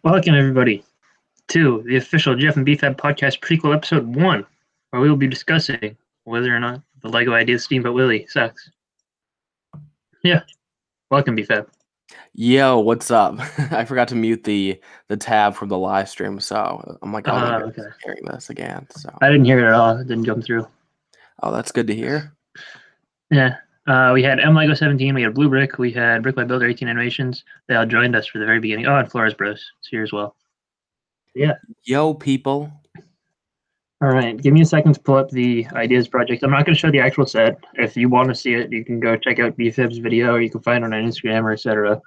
Welcome, everybody, to the official Jeff and BFAB podcast prequel episode 1, where we will be discussing whether or not the LEGO idea Steamboat Willie sucks. Yeah, welcome, BFAB. Yo, what's up? I forgot to mute the tab from the live stream, so I'm like, oh my goodness, Okay. hearing this again. So I didn't hear it at all. It didn't come through. oh, that's good to hear. Yeah, we had MLego 17, we had Blue Brick, we had BrickByBrick 18 Animations. They all joined us for the very beginning. Oh, and Flores Bros. It's here as well. Yeah. Yo, people. All right, give me a second to pull up the ideas project. I'm not going to show the actual set. If you want to see it, you can go check out BFAB's video, or you can find it on Instagram, or etc.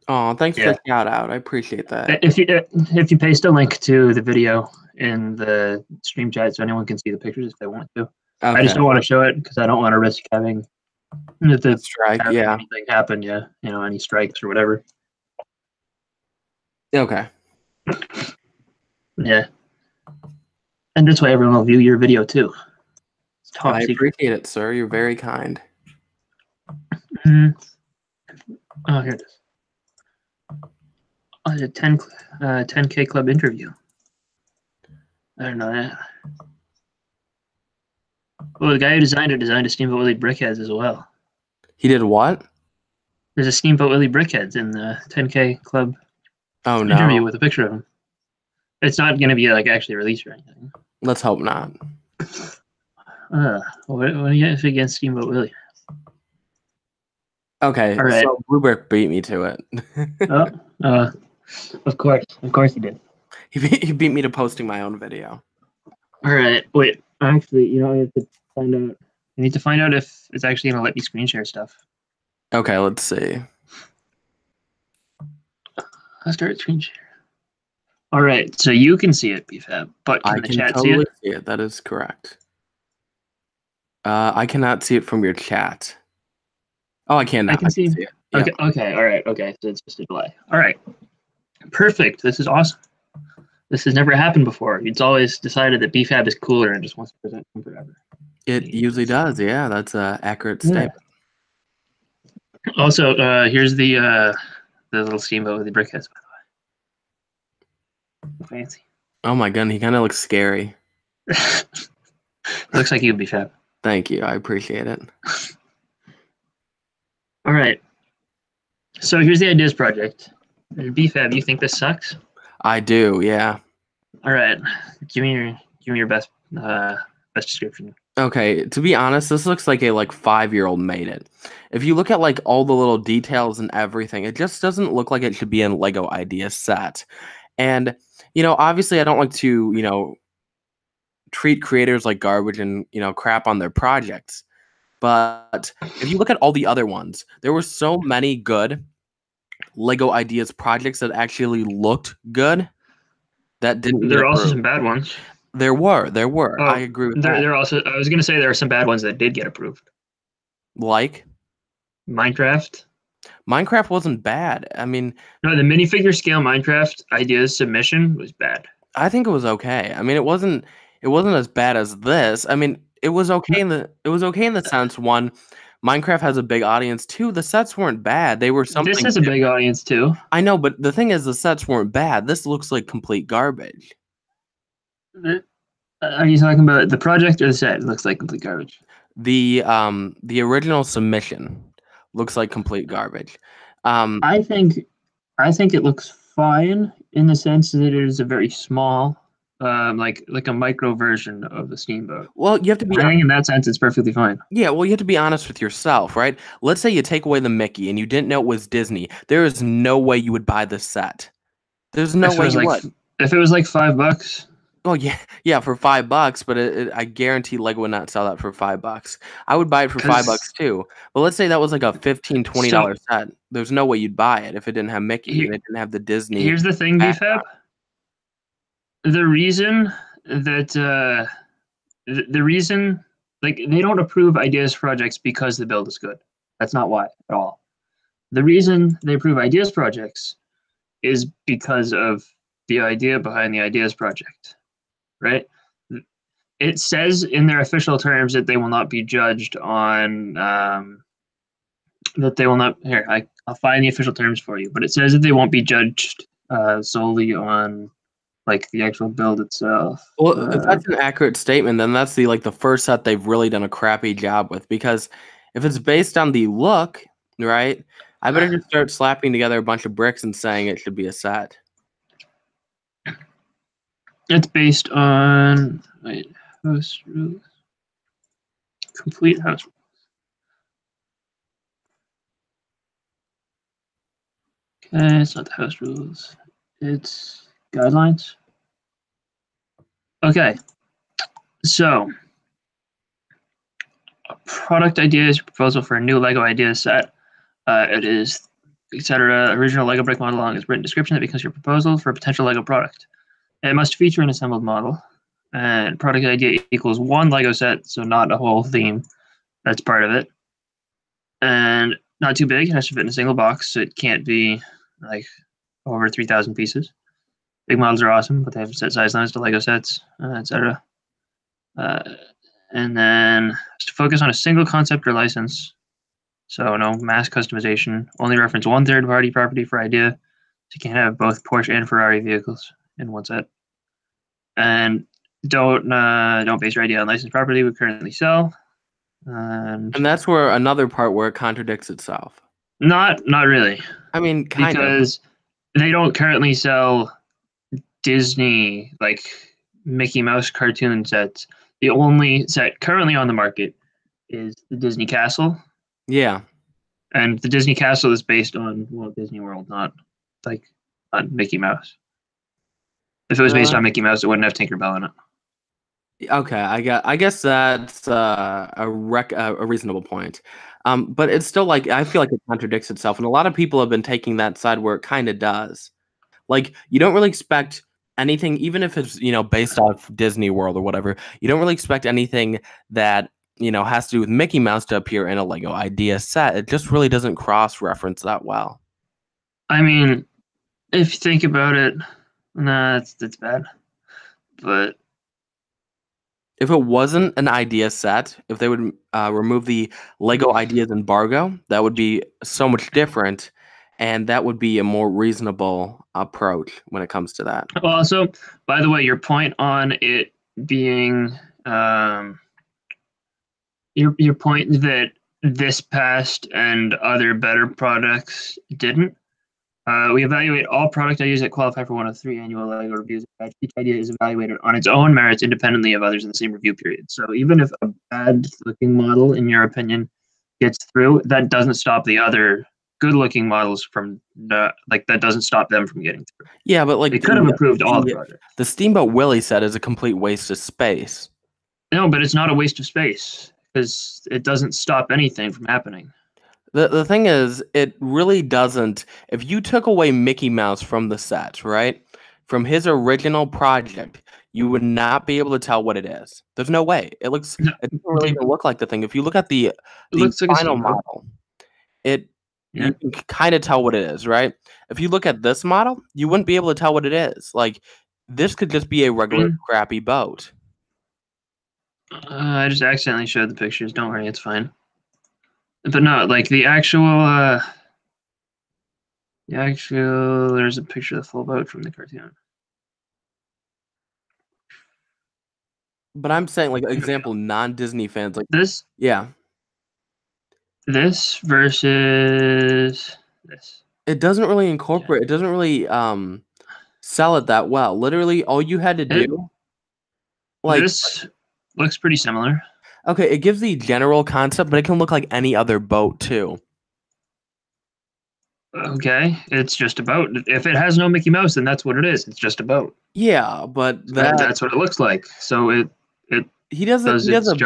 Oh, thanks for the shout out. I appreciate that. If you paste a link to the video in the stream chat, so anyone can see the pictures if they want to. Okay. I just don't want to show it because I don't want to risk having the strike. Yeah, anything happen. Yeah, any strikes or whatever. Okay. Yeah. And this way, everyone will view your video too. It's top secret. Appreciate it, sir. You're very kind. Mm-hmm. Oh, here it is. Oh, the 10K Club interview. I don't know that. Well, the guy who designed a Steamboat Willie Brickheads as well. He did what? There's a Steamboat Willie Brickheads in the 10K Club interview with a picture of him. It's not going to be like actually released or anything. Let's hope not. What do you have against Steamboat Willie? Okay, all right. So Blue Brick beat me to it. Of course he did. He beat me to posting my own video. All right, wait. Actually, I have to find out. I need to find out if it's actually going to let me screen share stuff. Okay, let's see. I'll start screen share. All right, so you can see it, BFAB, but can the chat totally see it? That is correct. I cannot see it from your chat. Oh, I cannot. I can see it. Yeah. Okay, all right, okay, so it's just a delay. All right, perfect. This is awesome. This has never happened before. It's always decided that BFAB is cooler and just wants to present him forever. It usually does, yeah. That's an accurate statement. Also, here's the little Steamboat with the brickheads, by the way. Fancy. Oh my god, he kind of looks scary. Looks like you'd be fab. Thank you, I appreciate it. All right. So here's the ideas project. BFAB, you think this sucks? I do, yeah. All right. Give me your best description. Okay, to be honest, this looks like a 5-year-old made it. If you look at all the little details and everything, it just doesn't look like it should be in LEGO Idea set. And obviously I don't like to, treat creators like garbage and, crap on their projects. But if you look at all the other ones, there were so many good LEGO Ideas projects that actually looked good that didn't. There are also some bad ones. There were. Oh, I agree with that. There also. I was going to say there are some bad ones that did get approved. Like Minecraft. Minecraft wasn't bad. I mean, no, the minifigure scale Minecraft Ideas submission was bad. I think it was okay. I mean, it wasn't as bad as this. I mean, it was okay in the sense, one, Minecraft has a big audience. Two, the sets weren't bad. They were something. This has a big audience too. I know, but the thing is, the sets weren't bad. This looks like complete garbage. Are you talking about the project or the set? It looks like complete garbage. The original submission looks like complete garbage. I think it looks fine in the sense that it is a very small, like a micro version of the Steamboat. Well, you have to be. I think in that sense, it's perfectly fine. Yeah, well, you have to be honest with yourself, right? Let's say you take away the Mickey and you didn't know it was Disney. There is no way you would buy this set. There's no way you would. If it was like $5. Oh yeah, for $5, but I guarantee LEGO would not sell that for $5. I would buy it for $5 too. But let's say that was like a $15, $20 set. There's no way you'd buy it if it didn't have Mickey and it didn't have the Disney. Here's the thing, BFAB. The reason that they don't approve ideas projects because the build is good. That's not why at all. The reason they approve ideas projects is because of the idea behind the ideas project. Right? It says in their official terms that they will not be judged on that they will not. Here, I'll find the official terms for you, but it says that they won't be judged solely on like the actual build itself. Well, if that's an accurate statement, then that's the first set they've really done a crappy job with. Because if it's based on the look, right, I better just start slapping together a bunch of bricks and saying it should be a set. It's based on house rules. Complete house rules. Okay, it's not the house rules. It's guidelines. Okay, so a product idea is your proposal for a new Lego idea set. It is, etc. Original Lego brick model along its written description that becomes your proposal for a potential Lego product. It must feature an assembled model, and product idea equals one Lego set, so not a whole theme. That's part of it. And not too big. It has to fit in a single box, so it can't be like over 3,000 pieces. Big models are awesome, but they have set size limits to Lego sets, etc. And then to focus on a single concept or license. So no mass customization. Only reference one third-party property for idea. So you can't have both Porsche and Ferrari vehicles in one set. And don't base your idea on licensed property we currently sell. And that's where another part where it contradicts itself. Not really. I mean, kind of. Because they don't currently sell Disney, like Mickey Mouse cartoon sets. The only set currently on the market is the Disney Castle. Yeah. And the Disney Castle is based on Walt Disney World, not like on Mickey Mouse. If it was based on Mickey Mouse, it wouldn't have Tinkerbell in it. Okay, I guess that's a reasonable point. But it's still like I feel like it contradicts itself, and a lot of people have been taking that side where it kind of does. Like you don't really expect anything, even if it's based off Disney World or whatever. You don't really expect anything that has to do with Mickey Mouse to appear in a Lego idea set. It just really doesn't cross-reference that well. I mean, if you think about it, nah, it's bad. But if it wasn't an idea set, if they would remove the Lego ideas embargo, that would be so much different, and that would be a more reasonable approach when it comes to that. Well, also, by the way, your point on it being your point that this passed and other better products didn't. We evaluate all product ideas that qualify for one of 3 annual Lego reviews. Each idea is evaluated on its own merits independently of others in the same review period. So even if a bad-looking model, in your opinion, gets through, that doesn't stop the other good-looking models from that doesn't stop them from getting through. Yeah, but like they could have approved all the projects. The Steamboat Willie set is a complete waste of space. No, but it's not a waste of space because it doesn't stop anything from happening. The thing is, it really doesn't. If you took away Mickey Mouse from the set, right, from his original project, you would not be able to tell what it is. There's no way. It doesn't really even look like the thing. If you look at the final model, you can kind of tell what it is, right? If you look at this model, you wouldn't be able to tell what it is. Like, this could just be a regular crappy boat. I just accidentally showed the pictures. Don't worry, it's fine. But no, like the actual, there's a picture of the full boat from the cartoon. But I'm saying, like, example, non-Disney fans, like this. Yeah. This versus this. It doesn't really incorporate. It doesn't really sell it that well. Literally, all you had to do, like, this looks pretty similar. Okay, it gives the general concept, but it can look like any other boat too. Okay, it's just a boat. If it has no Mickey Mouse, then that's what it is. It's just a boat. Yeah, but that's what it looks like. So he does a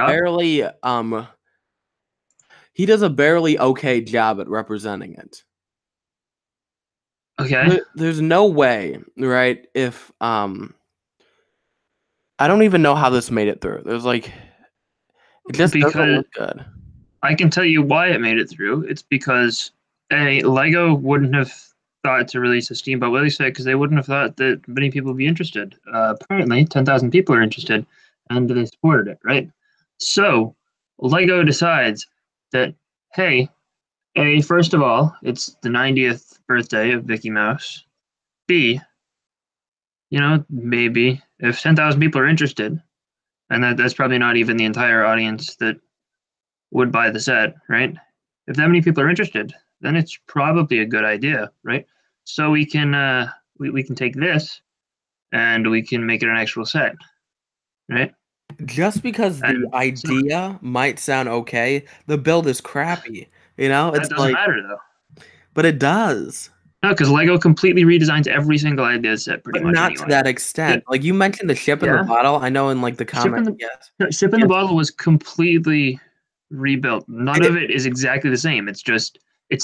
barely okay job at representing it. Okay. There's no way, right? If I don't even know how this made it through. There's like. It just doesn't look good. I can tell you why it made it through. It's because Lego wouldn't have thought to release a Steamboat Willie set because they wouldn't have thought that many people would be interested. Apparently, 10,000 people are interested, and they supported it, right? So Lego decides that, hey, first of all, it's the 90th birthday of Mickey Mouse. B, maybe if 10,000 people are interested, and that's probably not even the entire audience that would buy the set, right? If that many people are interested, then it's probably a good idea, right? So we can we can take this and we can make it an actual set, right? Just because the And so idea might sound okay, the build is crappy. You know, that it's doesn't like, matter though. but it does. No, because Lego completely redesigns every single idea set pretty But much not to anyway. that extent. Like you mentioned the ship in the Yeah, bottle. I know in like the ship in comment, the yes. no, ship in the Yes. bottle was completely rebuilt. None It, of it is exactly the same. It's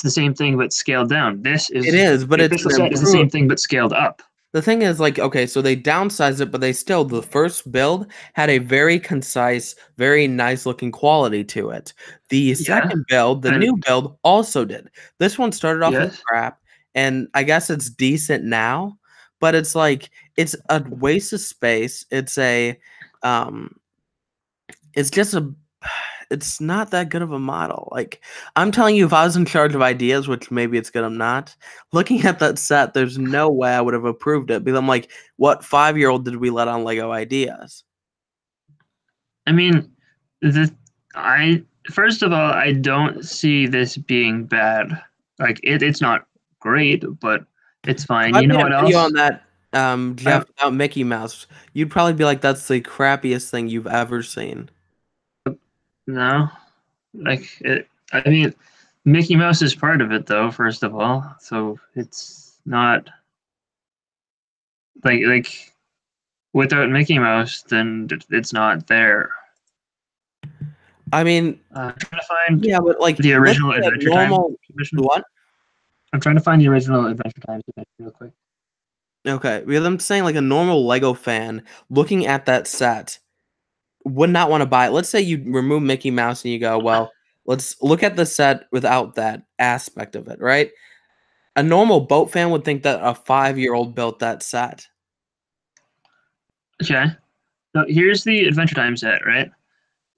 the same thing but scaled down. This it is is, but the it's official an set is the improve. same thing but scaled up. The thing is, like, okay, so they downsized it, but they still, the first build had a very concise, very nice looking quality to it. The Yeah, second build, the and new build, also did. This one started off with yes, crap, and I guess it's decent now, but it's like, it's a waste of space. Um, it's just a it's not that good of a model. Like I'm telling you, if I was in charge of ideas, which maybe it's good I'm not, looking at that set, there's no way I would have approved it. Because I'm like, what 5-year-old did we let on Lego ideas? I mean, the I first of all, I don't see this being bad. Like it's not great, but it's If fine. I You know made a what video on else? that, Jeff, I, without Mickey Mouse, you'd probably be like, that's the crappiest thing you've ever seen. no, I mean, Mickey Mouse is part of it, though. First of all, so it's not like without Mickey Mouse, then it's not there. I mean, I'm trying to find yeah, but like, the let's original say a Adventure Time normal submission. what? I'm trying to find the original Adventure Time submission real quick. Okay, because I'm saying like a normal Lego fan looking at that set would not want to buy it. Let's say you remove Mickey Mouse and you go, well, let's look at the set without that aspect of it, right? A normal boat fan would think that a 5-year-old built that set. Okay, so here's the Adventure Time set, right?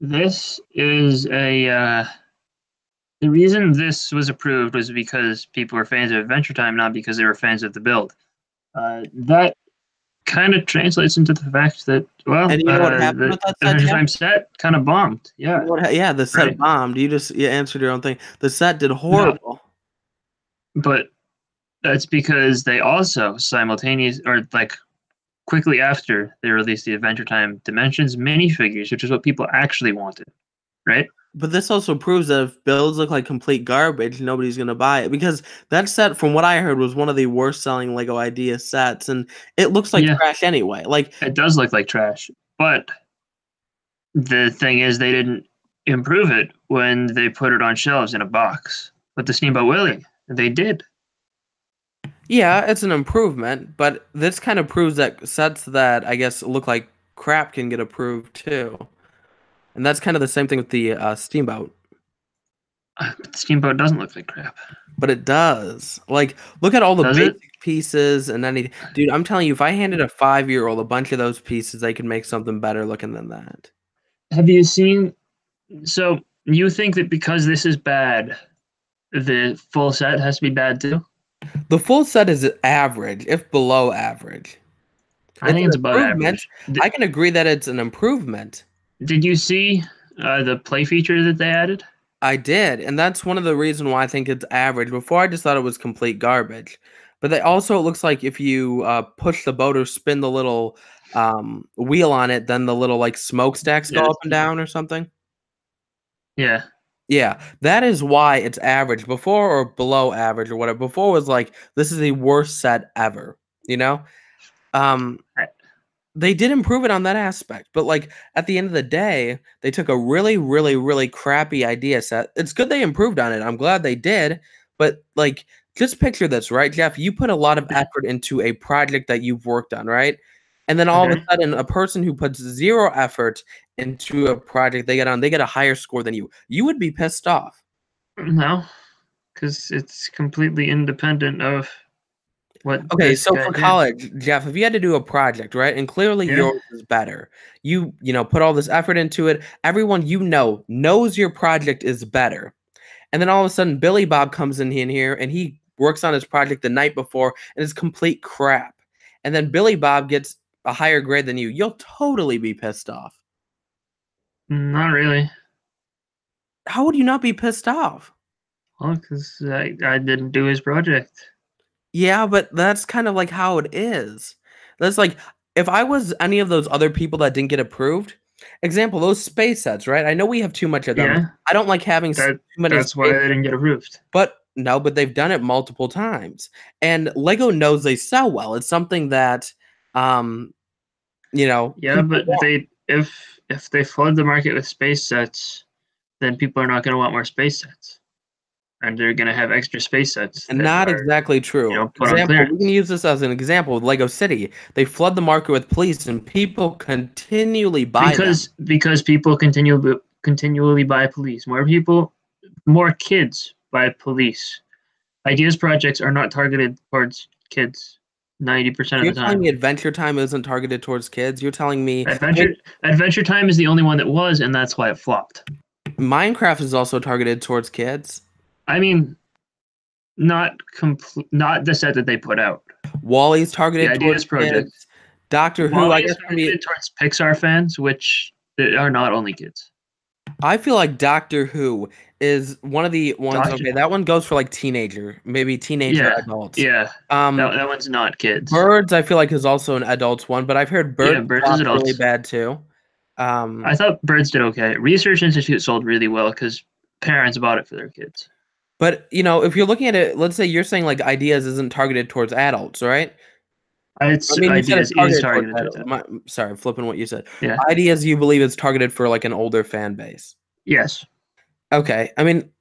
This is the reason this was approved was because people were fans of Adventure Time, not because they were fans of the build. That kind of translates into the fact that, well, And you know what happened the with that set, Adventure Jeff? Time set kind of bombed. You Yeah, know what yeah, the set right. bombed. You answered your own thing. The set did No, horrible. but that's because they also simultaneous or like quickly after they released the Adventure Time Dimensions minifigures, which is what people actually wanted, right? But this also proves that if builds look like complete garbage, nobody's gonna buy it because that set, from what I heard, was one of the worst selling Lego Idea sets, and it looks like Yeah, trash anyway. Like, it does look like trash, but the thing is, they didn't improve it when they put it on shelves in a box. But the Steamboat Willie, they did. yeah, it's an improvement, but this kind of proves that sets that I guess look like crap can get approved too, and that's kind of the same thing with the Steamboat. But the Steamboat doesn't look like crap, But it does. Like, look at all the does it? basic pieces and any dude. I'm telling you, if I handed a 5-year-old a bunch of those pieces, they could make something better looking than that. Have you seen? So you think that because this is bad, the full set has to be bad too? The full set is average, if below average. I It's think an it's above improvement. average. I can agree that it's an improvement. Did you see the play feature that they added? I did, and that's one of the reasons why I think it's average. Before I just thought it was complete garbage. But they also, it looks like if you push the boat or spin the little wheel on it, then the little like smokestacks go Yes. up and down or something. Yeah. Yeah, that is why it's average. Before or below average or whatever. Before was like this is the worst set ever. You know, um, I- they did improve it on that aspect, but like at the end of the day, they took a really, really, really crappy idea set. It's good they improved on it. I'm glad they did, but like just picture this, right, Jeff? You put a lot of effort into a project that you've worked on, right? And then all of a Okay. sudden, a person who puts zero effort into a project they get a higher score than you. You would be pissed off. No, because it's completely independent of what Okay, this so guy for did. college, Jeff, if you had to do a project, right, and clearly Yeah. yours is better, you know, put all this effort into it. Everyone you know knows your project is better, and then all of a sudden, Billy Bob comes in here and he works on his project the night before and is complete crap. And then Billy Bob gets a higher grade than you. You'll totally be pissed off. Not really. How would you not be pissed off? Well, because I didn't do his project. Yeah, but that's kind of like how it is. That's like if I was any of those other people that didn't get approved. Example, those space sets, right? I know we have too much of them. Yeah, I don't like having too many that's why space they didn't get approved. But no, but they've done it multiple times. And Lego knows they sell well. It's something that Yeah, people but want. if they flood the market with space sets, then people are not going to want more space sets, and they're going to have extra space sets And that not are exactly true. put on Example, we can clearance. use this as an example with Lego City. They flood the market with police and people continually buy them. Because people continually buy police. More kids buy police. Ideas projects are not targeted towards kids 90% of You're the telling time. me Adventure Time isn't targeted towards kids? You're telling me Adventure Time is the only one that was, and that's why it flopped. Minecraft is also targeted towards kids? I mean, not the set that they put out. Wally's targeted The towards Ideas project. kids. Doctor Who, Wally I is guess can be. targeted towards Pixar fans, which are not only kids. I feel like Doctor Who is one of the ones. Doctor- Okay, that one goes for like maybe teenager adults. Yeah. That one's not kids. Birds, I feel like is also an adults one, but I've heard Birds Birds flopped is adults. really bad too. I thought Birds did okay. Research Institute sold really well because parents bought it for their kids. But if you're looking at it, let's say you're saying like Ideas isn't targeted towards adults, right? Ideas is targeted towards adults. Sorry, I'm flipping what you said. Yeah. Ideas, you believe it's targeted for like an older fan base. Yes. Okay,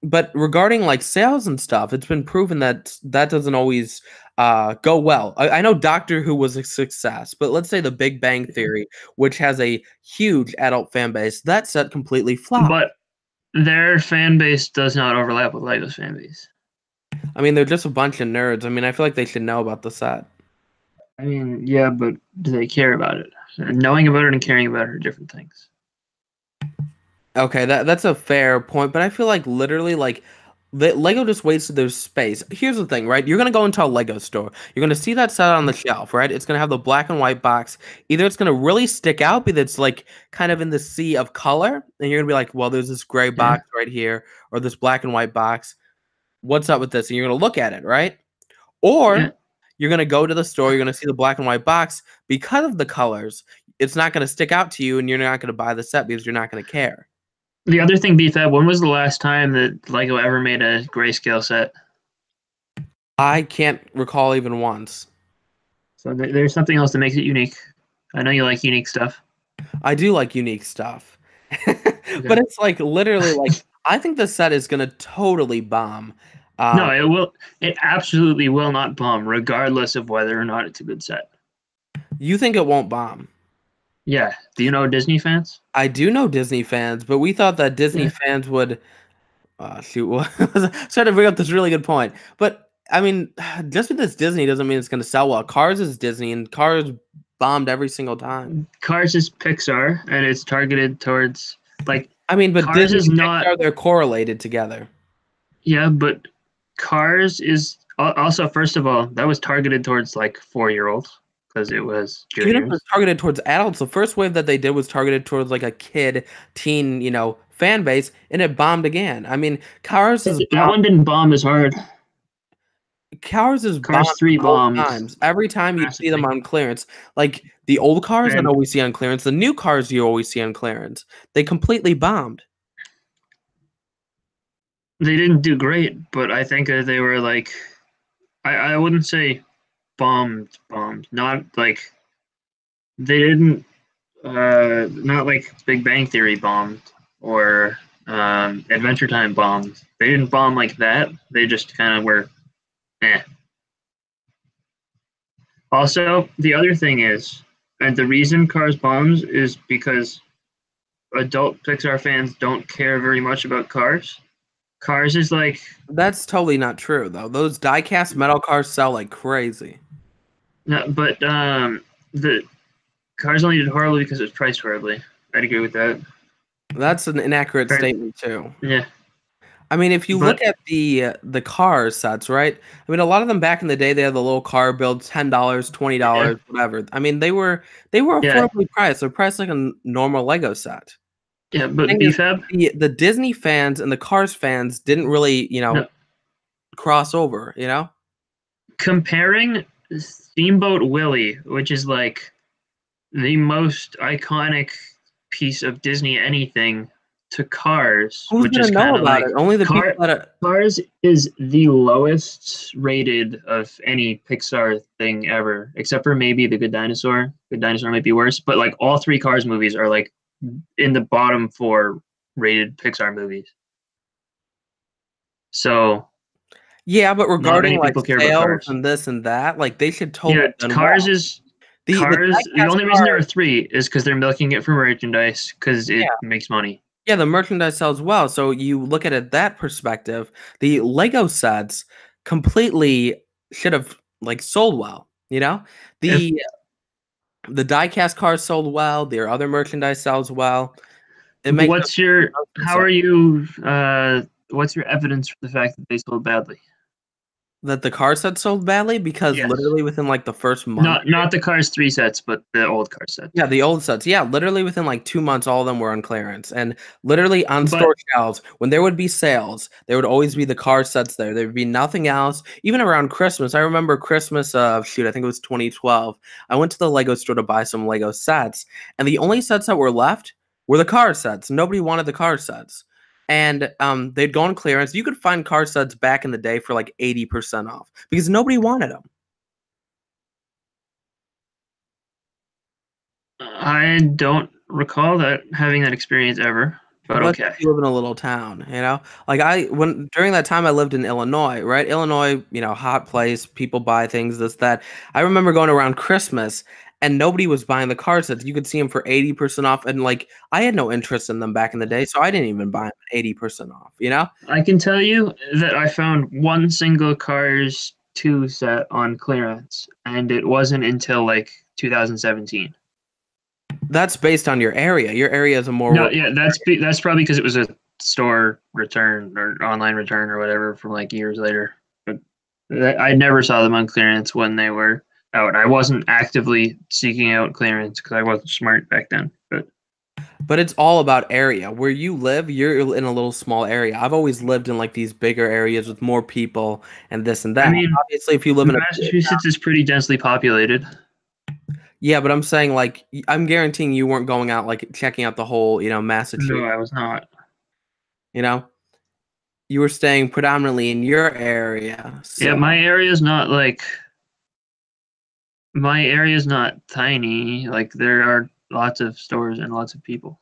but regarding like sales and stuff, it's been proven that doesn't always go well. I know Doctor Who was a success, but let's say The Big Bang Theory, which has a huge adult fan base, that set completely flopped. But their fan base does not overlap with Lego's fan base. They're just a bunch of nerds. I feel like they should know about the set. Yeah, but do they care about it? Knowing about it and caring about it are different things. Okay, that's a fair point, but I feel like literally like Lego just wasted their space. Here's the thing, right? You're gonna go into a Lego store. You're gonna see that set on the shelf, right? It's gonna have the black and white box. Either it's gonna really stick out because it's like kind of in the sea of color, and you're gonna be like, well, there's this gray box right here, or this black and white box. What's up with this? And you're gonna look at it, right? Or you're gonna go to the store, you're gonna see the black and white box because of the colors. It's not gonna stick out to you, and you're not gonna buy the set because you're not gonna care. The other thing, BFAB, when was the last time that Lego ever made a grayscale set? I can't recall even once. So there's something else that makes it unique. I know you like unique stuff. I do like unique stuff. But it's like literally like I think the set is gonna totally bomb. No, it will. It absolutely will not bomb, regardless of whether or not it's a good set. You think it won't bomb? Yeah. Do you know Disney fans? I do know Disney fans, but we thought that Disney fans would shoot. Trying to bring up this really good point. But just because Disney doesn't mean it's going to sell well. Cars is Disney, and Cars bombed every single time. Cars is Pixar, and it's targeted towards but Cars Disney is not. Pixar, they're correlated together. Yeah, but Cars is also, first of all, that was targeted towards like 4-year-olds. Because it was juniors. Even if it was targeted towards adults, the first wave that they did was targeted towards like a teen, fan base, and it bombed again. Cars is that one didn't bomb as hard. Cars 3 bombed times. Every time you see them on clearance, like the old cars that always see on clearance, the new cars you always see on clearance, they completely bombed. They didn't do great, but I think they were like, I wouldn't say bombed, not like they didn't not like Big Bang Theory bombed or Adventure Time bombed. They didn't bomb like that. They just kind of were Also, the other thing is, and the reason Cars bombs is because adult Pixar fans don't care very much about Cars. Cars is like... That's totally not true, though. Those die-cast metal cars sell like crazy. No, but the Cars only did horribly because it was priced horribly. I'd agree with that. That's an inaccurate statement, too. Yeah. I mean, if you But look at the car sets, right? I mean, a lot of them back in the day, they had the little car build, $10, yeah, $20, whatever. I mean, they were yeah, affordably priced. They're priced like a normal Lego set. yeah. But Thing is, BFAB, the Disney fans and the Cars fans didn't really, no, cross over. You know, comparing Steamboat Willie, which is like the most iconic piece of Disney anything, to Cars, who's which gonna is know kind of about it? like Only the people that are. Cars is the lowest rated of any Pixar thing ever, except for maybe The Good Dinosaur. Good Dinosaur might be worse, but like all three Cars movies are like in the bottom four rated Pixar movies. So Yeah, but not regarding many like people care about sales Cars. and this and that, like they should Yeah, totally done Cars well. is The Cars. The diecast only reason there are cars, three is because they're milking it for merchandise because yeah, it makes money. yeah, the merchandise sells well. So you look at it that perspective, the Lego sets completely should have like sold well. You know, If the diecast cars sold well. Their other merchandise sells well. It makes what's your no sense how are you what's your evidence for the fact that they sold badly? that the car set sold badly because Yes. literally within like the first month. Not the Cars 3 sets, but the old car sets. Yeah, the old sets. Yeah, literally within like 2 months, all of them were on clearance. And literally on But store shelves, when there would be sales, there would always be the car sets there. There would be nothing else. Even around Christmas, I remember Christmas, shoot, I think it was 2012. I went to the Lego store to buy some Lego sets, and the only sets that were left were the car sets. Nobody wanted the car sets. And they'd go on clearance. You could find car sets back in the day for like 80% off because nobody wanted them. I don't recall that having that experience ever. But Well, that's okay. if you live in a little town, you know? Like when during that time I lived in Illinois, right? Illinois, hot place, people buy things, this, that. I remember going around Christmas and nobody was buying the car sets. You could see them for 80% off. And like I had no interest in them back in the day, so I didn't even buy them at 80% off, you know? I can tell you that I found one single Cars 2 set on clearance, and it wasn't until like 2017. That's based on your area. Your area is a more No, yeah, that's probably because it was a store return or online return or whatever from like years later. But I never saw them on clearance when they were out. I wasn't actively seeking out clearance because I wasn't smart back then. but it's all about area. Where you live, you're in a little small area. I've always lived in like these bigger areas with more people and this and I that. mean, Obviously, if you live in a Massachusetts is pretty densely populated. yeah, but I'm saying like I'm guaranteeing you weren't going out like checking out the whole, No, Massachusetts, I was not. you know? You were staying predominantly in your area. Yeah, So, my area is not tiny. Like there are lots of stores and lots of people.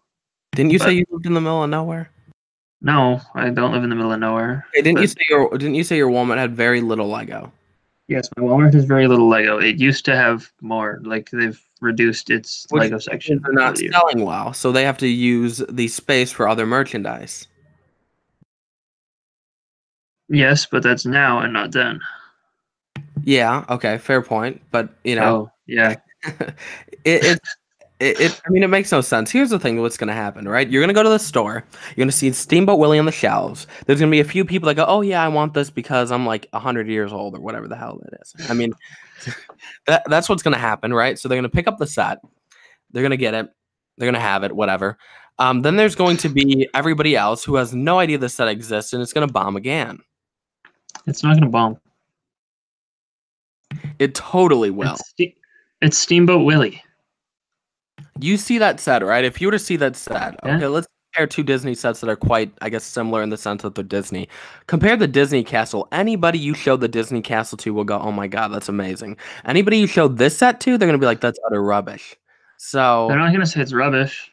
didn't you say But you lived in the middle of nowhere? no, I don't live in the middle of nowhere. Hey, But didn't you say your Walmart had very little Lego? yes, my Walmart has very little Lego. It used to have more. Like they've reduced its Which Lego means section, they're I not believe. selling well, so they have to use the space for other merchandise. Yes, but that's now and not then. Yeah, okay, fair point. But So yeah, it, I mean, it makes no sense. Here's the thing: what's going to happen, right? You're going to go to the store. You're going to see Steamboat Willie on the shelves. There's going to be a few people that go, "Oh yeah, I want this because I'm like 100 years old or whatever the hell it is." I mean, that's what's going to happen, right? So they're going to pick up the set. They're going to get it. They're going to have it, whatever. Then there's going to be everybody else who has no idea the set exists, and it's going to bomb again. it's not gonna bomb. It totally will. It's Steamboat Willie. You see that set, right? If you were to see that set, Yeah. okay, let's compare two Disney sets that are quite, I guess, similar in the sense that they're Disney. Compare the Disney Castle. Anybody you show the Disney Castle to will go, "Oh my God, that's amazing." Anybody you show this set to, they're gonna be like, "That's utter rubbish." They're So not gonna say it's rubbish.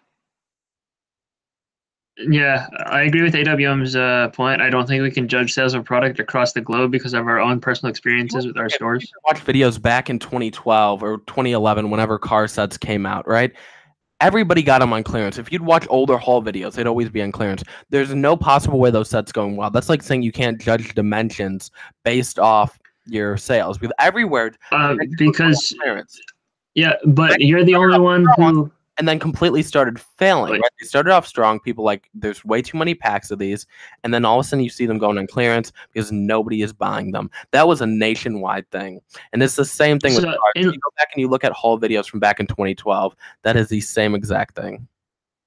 Yeah, I agree with AWM's point. I don't think we can judge sales of product across the globe because of our own personal experiences with our stores. watch videos back in 2012 or 2011, whenever car sets came out, right? Everybody got them on clearance. If you'd watch older haul videos, they'd always be on clearance. There's no possible way those sets going well. That's like saying you can't judge dimensions based off your sales. Because everywhere, dimensions are Because on clearance. yeah, but you're the only one who and then completely started failing. But Right? They started off strong. People like, there's way too many packs of these, and then all of a sudden you see them going on clearance because nobody is buying them. That was a nationwide thing, and it's the same thing with so cars. If you go back and you look at haul videos from back in 2012, that is the same exact thing.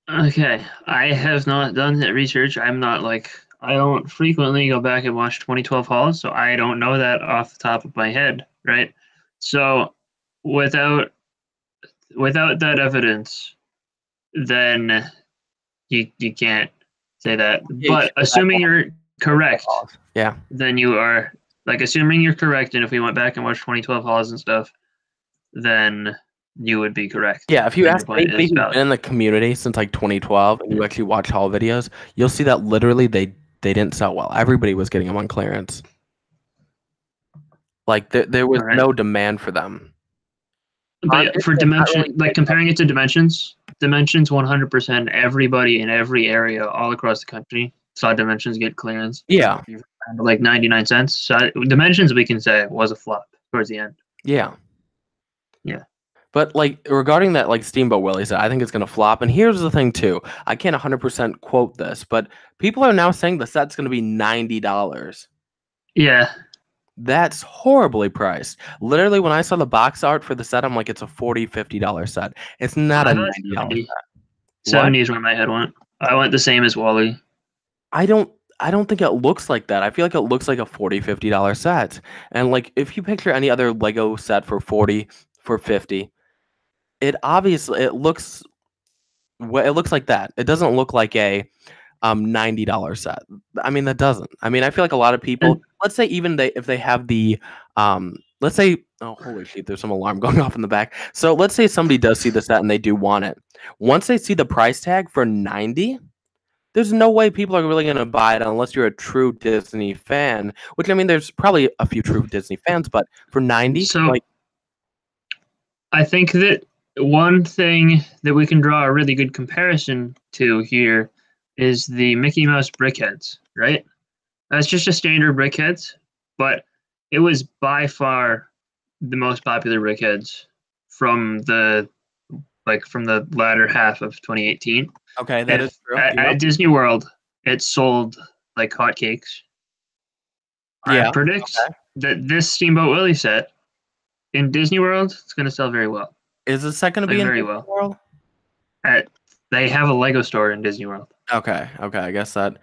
okay, I have not done that research. I'm not like I don't frequently go back and watch 2012 hauls, so I don't know that off the top of my head, right? So without that evidence, then you can't say that. Yeah, you But can't go back and assuming watch you're 2012 correct, hauls. Yeah. then you are like assuming you're correct, and if we went back and watched 2012 hauls and stuff, then you would be correct. Yeah, if you Then ask your point anybody is who's valid. been in the community since like 2012 and you actually watch haul videos, you'll see that literally they didn't sell well. Everybody was getting them on clearance. Like there was All right. no demand for them. But for It's not dimension, really like comparing it to dimensions, 100%, everybody in every area all across the country saw dimensions get clearance. Yeah, Like 99 cents. So dimensions, we can say, was a flop towards the end. yeah. Yeah. But like regarding that, like Steamboat Willie said, I think it's gonna flop. And here's the thing too. I can't 100% quote this, but people are now saying the set's gonna be $90. Yeah. That's horribly priced. Literally, when I saw the box art for the set, I'm like, it's a $40-$50 set. It's not I a thought $90 70. set. 70 is where my head went. I went the same as Wally. I don't think it looks like that. I feel like it looks like a $40-$50 set. And like if you picture any other Lego set for 40, for 50, it obviously it looks like that. It doesn't look like a $90 set. I mean, that doesn't. I mean, I feel like a lot of people, And let's say even if they have the let's say, oh holy shit, there's some alarm going off in the back. So let's say somebody does see the set and they do want it. Once they see the price tag for 90, there's no way people are really going to buy it unless you're a true Disney fan, which I mean, there's probably a few true Disney fans, but for 90, so like, I think that one thing that we can draw a really good comparison to here is the Mickey Mouse brickheads, right? That's just a standard brickheads, but it was by far the most popular brickheads from the latter half of 2018. okay, that is true. At Disney World, it sold like hotcakes. I Yeah. predict Okay. that this Steamboat Willie set in Disney World, it's going to sell very well. Is the set going to be in very Disney well. World? They have a Lego store in Disney World. Okay. I guess that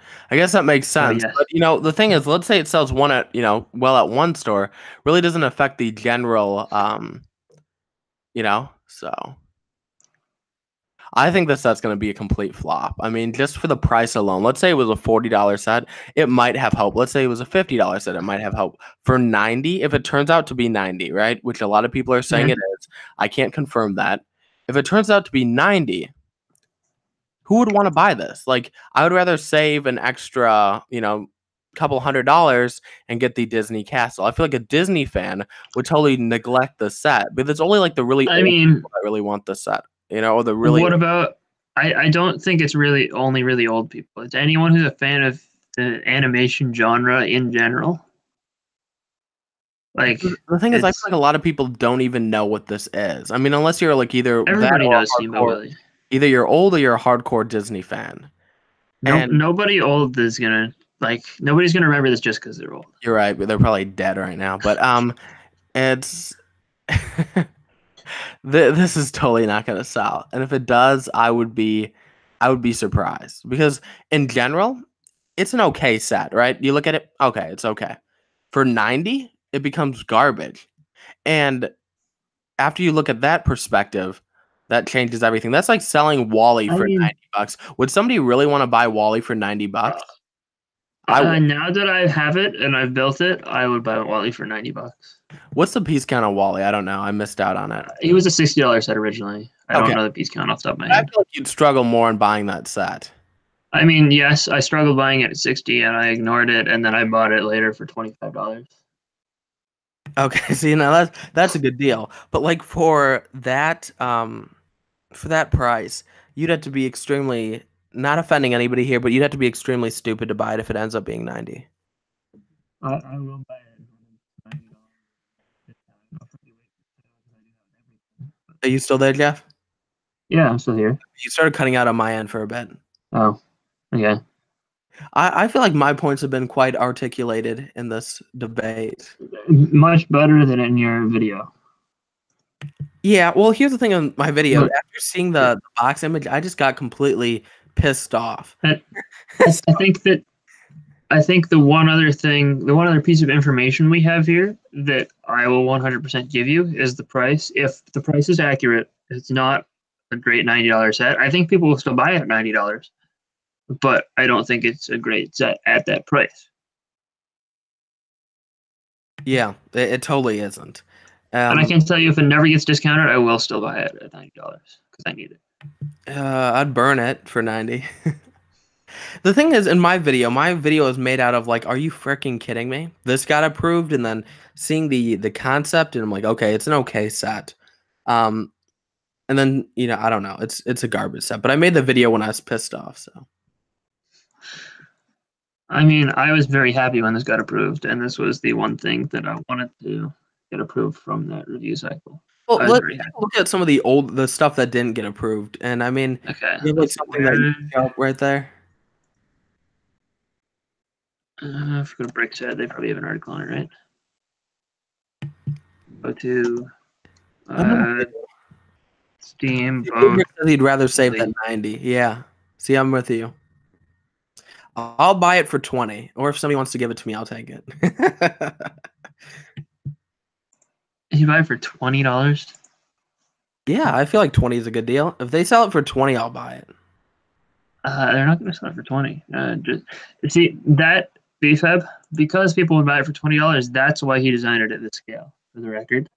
makes sense. yes. But the thing is, let's say it sells one at at one store, really doesn't affect the general so I think this set's going to be a complete flop. I mean, just for the price alone, let's say it was a $40 set, it might have hope. Let's say it was a $50 set, it might have hope. For 90, if it turns out to be 90, right, which a lot of people are saying it is, I can't confirm that. If it turns out to be 90, who would want to buy this? Like, I would rather save an extra, couple $100 and get the Disney castle. I feel like a Disney fan would totally neglect the set, but it's only like the really old people that really want the set. Or the really. What about? I don't think it's really only really old people. It's anyone who's a fan of the animation genre in general. Like the thing is, I feel like a lot of people don't even know what this is. I mean, unless you're like either everybody knows Steamboat Willie. Either you're old or you're a hardcore Disney fan. Nobody old is gonna nobody's gonna remember this just because they're old. You're right, but they're probably dead right now. But it's. This is totally not going to sell, and if it does, I would be surprised because in general, it's an okay set, right? You look at it, okay, it's okay. For 90, it becomes garbage, and after you look at that perspective, that changes everything. That's like selling Wally for $90. Would somebody really want to buy Wally for $90? Now that I have it and I've built it, I would buy Wally for $90. What's the piece count on Wally? I don't know. I missed out on it. He was a $60 set originally. I don't know the piece count off the top of my head. I feel like you'd struggle more in buying that set. I mean, yes, I struggled buying it at 60 and I ignored it, and then I bought it later for $25. Okay, see, now that's a good deal. But like for that price, you'd have to be extremely, not offending anybody here, but you'd have to be extremely stupid to buy it if it ends up being 90. I will buy it. $90. Are you still there, Jeff? Yeah, I'm still here. You started cutting out on my end for a bit. Oh, okay. I feel like my points have been quite articulated in this debate. Much better than in your video. Yeah, well, here's the thing on my video. Look, After seeing the box image, I just got completely pissed off. I, I think the one other piece of information we have here that I will 100% give you is the price. If the price is accurate, it's not a great $90 set. I think people will still buy it at $90, but I don't think it's a great set at that price. Yeah, it totally isn't. And I can tell you, if it never gets discounted, I will still buy it at $90 because I need it. I'd burn it for 90. The thing is, in my video is made out of like, are you freaking kidding me? This got approved, and then seeing the concept, and I'm like, okay, it's an okay set. And then I don't know, it's a garbage set. But I made the video when I was pissed off, so. I mean, I was very happy when this got approved, and this was the one thing that I wanted to get approved from that review cycle. Well, let's look at some of the stuff that didn't get approved, and I mean, okay, you have like something that you can show up right there. If we go to BrickByBrick, they probably have an article on it, right? Go to Steamboat. He'd rather save that 90. Yeah. See, I'm with you. I'll buy it for 20, or if somebody wants to give it to me, I'll take it. You buy it for $20? Yeah, I feel like 20 is a good deal. If they sell it for 20, I'll buy it. They're not going to sell it for 20. See that BFAB, because people would buy it for $20. That's why he designed it at this scale. For the record,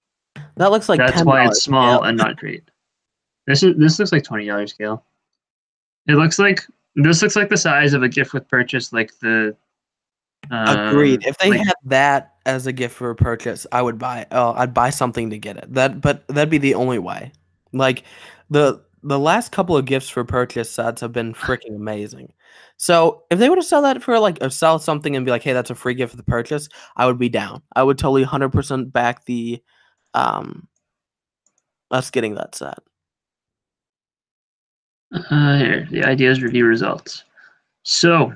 that looks like that's why it's small and not great. This looks like $20 scale. This looks like the size of a gift with purchase, like the. Agreed. If they had that as a gift for a purchase, I would buy it. Oh, I'd buy something to get it. But that'd be the only way. Like the last couple of gifts for purchase sets have been freaking amazing. So if they were to sell that for like, or sell something and be like, hey, that's a free gift for the purchase, I would be down. I would totally 100% back the us getting that set. Here, the ideas review results. So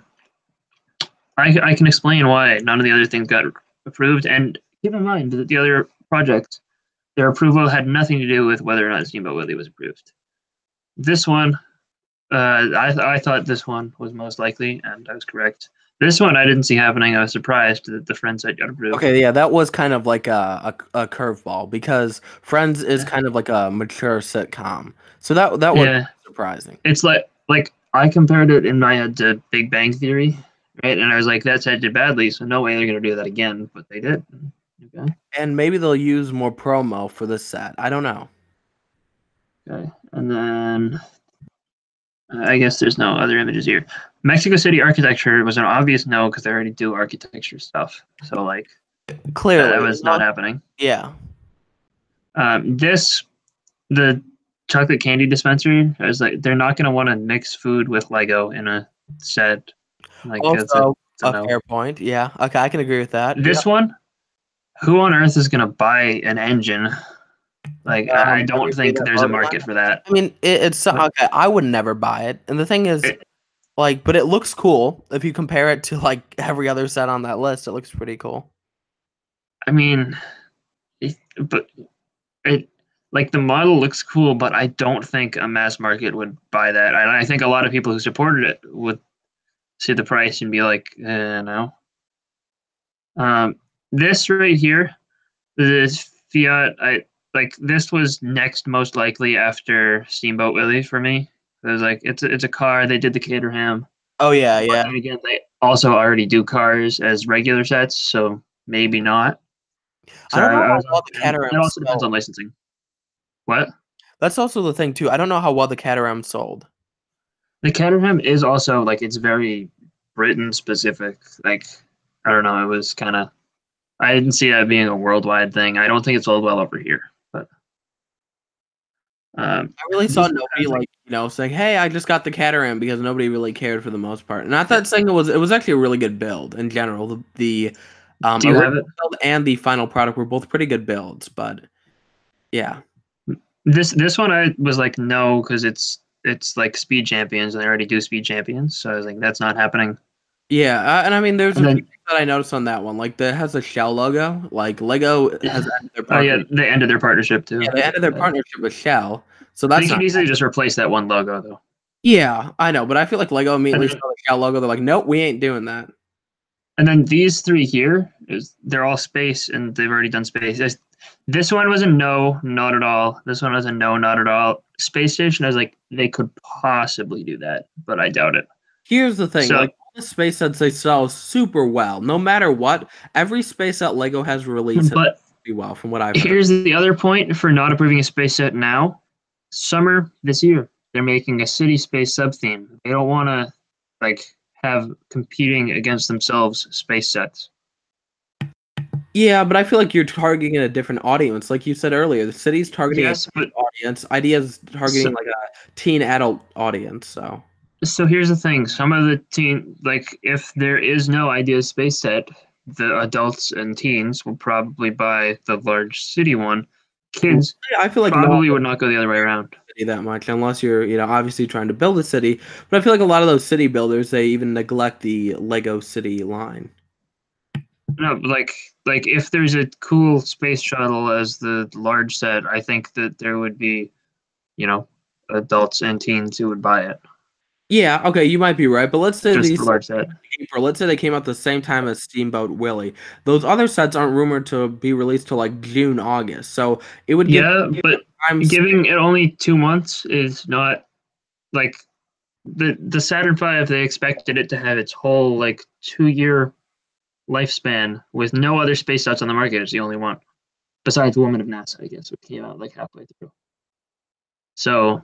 I can explain why none of the other things got approved, and keep in mind that the other projects, their approval had nothing to do with whether or not Steamboat Willie was approved. This one, I thought this one was most likely, and I was correct. This one I didn't see happening. I was surprised that the Friends site got approved. Okay, yeah, that was kind of like a curveball, because Friends is kind of like a mature sitcom. So that was surprising. It's like I compared it in my head to Big Bang Theory, right? And I was like, that set did badly, so no way they're going to do that again. But they did. Okay. And maybe they'll use more promo for this set. I don't know. Okay, and then I guess there's no other images here. Mexico City architecture was an obvious no because they already do architecture stuff. So like, clearly that was not happening. Yeah. The chocolate candy dispenser, I was like, they're not going to want to mix food with Lego in a set. Like, also, a fair point. Yeah. Okay, I can agree with that. This one, who on earth is going to buy an engine? Like, I don't think there's a market for that. I mean, it's okay. I would never buy it. And the thing is, but it looks cool. If you compare it to like every other set on that list, it looks pretty cool. I mean, like the model looks cool, but I don't think a mass market would buy that. And I think a lot of people who supported it would see the price and be like, no. This right here, this Fiat, this was next most likely after Steamboat Willie for me. It was like, it's a car. They did the Caterham. Oh yeah, yeah. And again, they also already do cars as regular sets, so maybe not. So I don't know how well the Caterham. It also depends on licensing. What? That's also the thing too. I don't know how well the Caterham sold. The Caterham is also like, it's very Britain specific. Like, I don't know. It was kind of, I didn't see that being a worldwide thing. I don't think it sold well over here, but I really saw nobody saying, "Hey, I just got the Caterham," because nobody really cared for the most part. And I thought saying it was actually a really good build in general. The original build and the final product were both pretty good builds, but yeah. This one I was like no, because it's like Speed Champions and they already do Speed Champions, so I was like that's not happening. Yeah, and I mean, there's a And few then things that I noticed on that one, like that has a Shell logo. Like Lego has ended their oh yeah, partnership. they ended their partnership too. Yeah, they ended their partnership with Shell, so that's They could not. easily just replace that one logo though. Yeah, I know, but I feel like Lego And immediately then, saw the Shell logo. They're like, nope, we ain't doing that. and then these three here is they're all space and they've already done space. This one was a no, not at all. This one was a no, not at all. Space Station, I was like, they could possibly do that, but I doubt it. Here's the thing, So, like all the space sets they sell super well. No matter what, every space set Lego has released has but pretty well, from what I've heard. here's the other point for not approving a space set now. Summer this year, they're making a city space sub theme. They don't want to like have competing against themselves space sets. Yeah, but I feel like you're targeting a different audience. Like you said earlier, the city's targeting Yes, a but audience. Idea's targeting so, like a teen adult audience. So so here's the thing. Some of the teen like if there is no idea space set, the adults and teens will probably buy the large city one. Kids I feel like no one probably would not go the other way around. city that much unless you're, obviously trying to build a city. But I feel like a lot of those city builders, they even neglect the Lego City line. No, like if there's a cool space shuttle as the large set, I think that there would be, you know, adults and teens who would buy it. Yeah, okay, you might be right, but let's say Just the these large set. let's say they came out the same time as Steamboat Willie. Those other sets aren't rumored to be released till like June, August. So it would give Yeah, but time. giving it only 2 months is not like the Saturn V. They expected it to have its whole like 2 year lifespan with no other space sets on the market. It's the only one besides Woman of NASA, I guess, which came out like halfway through. So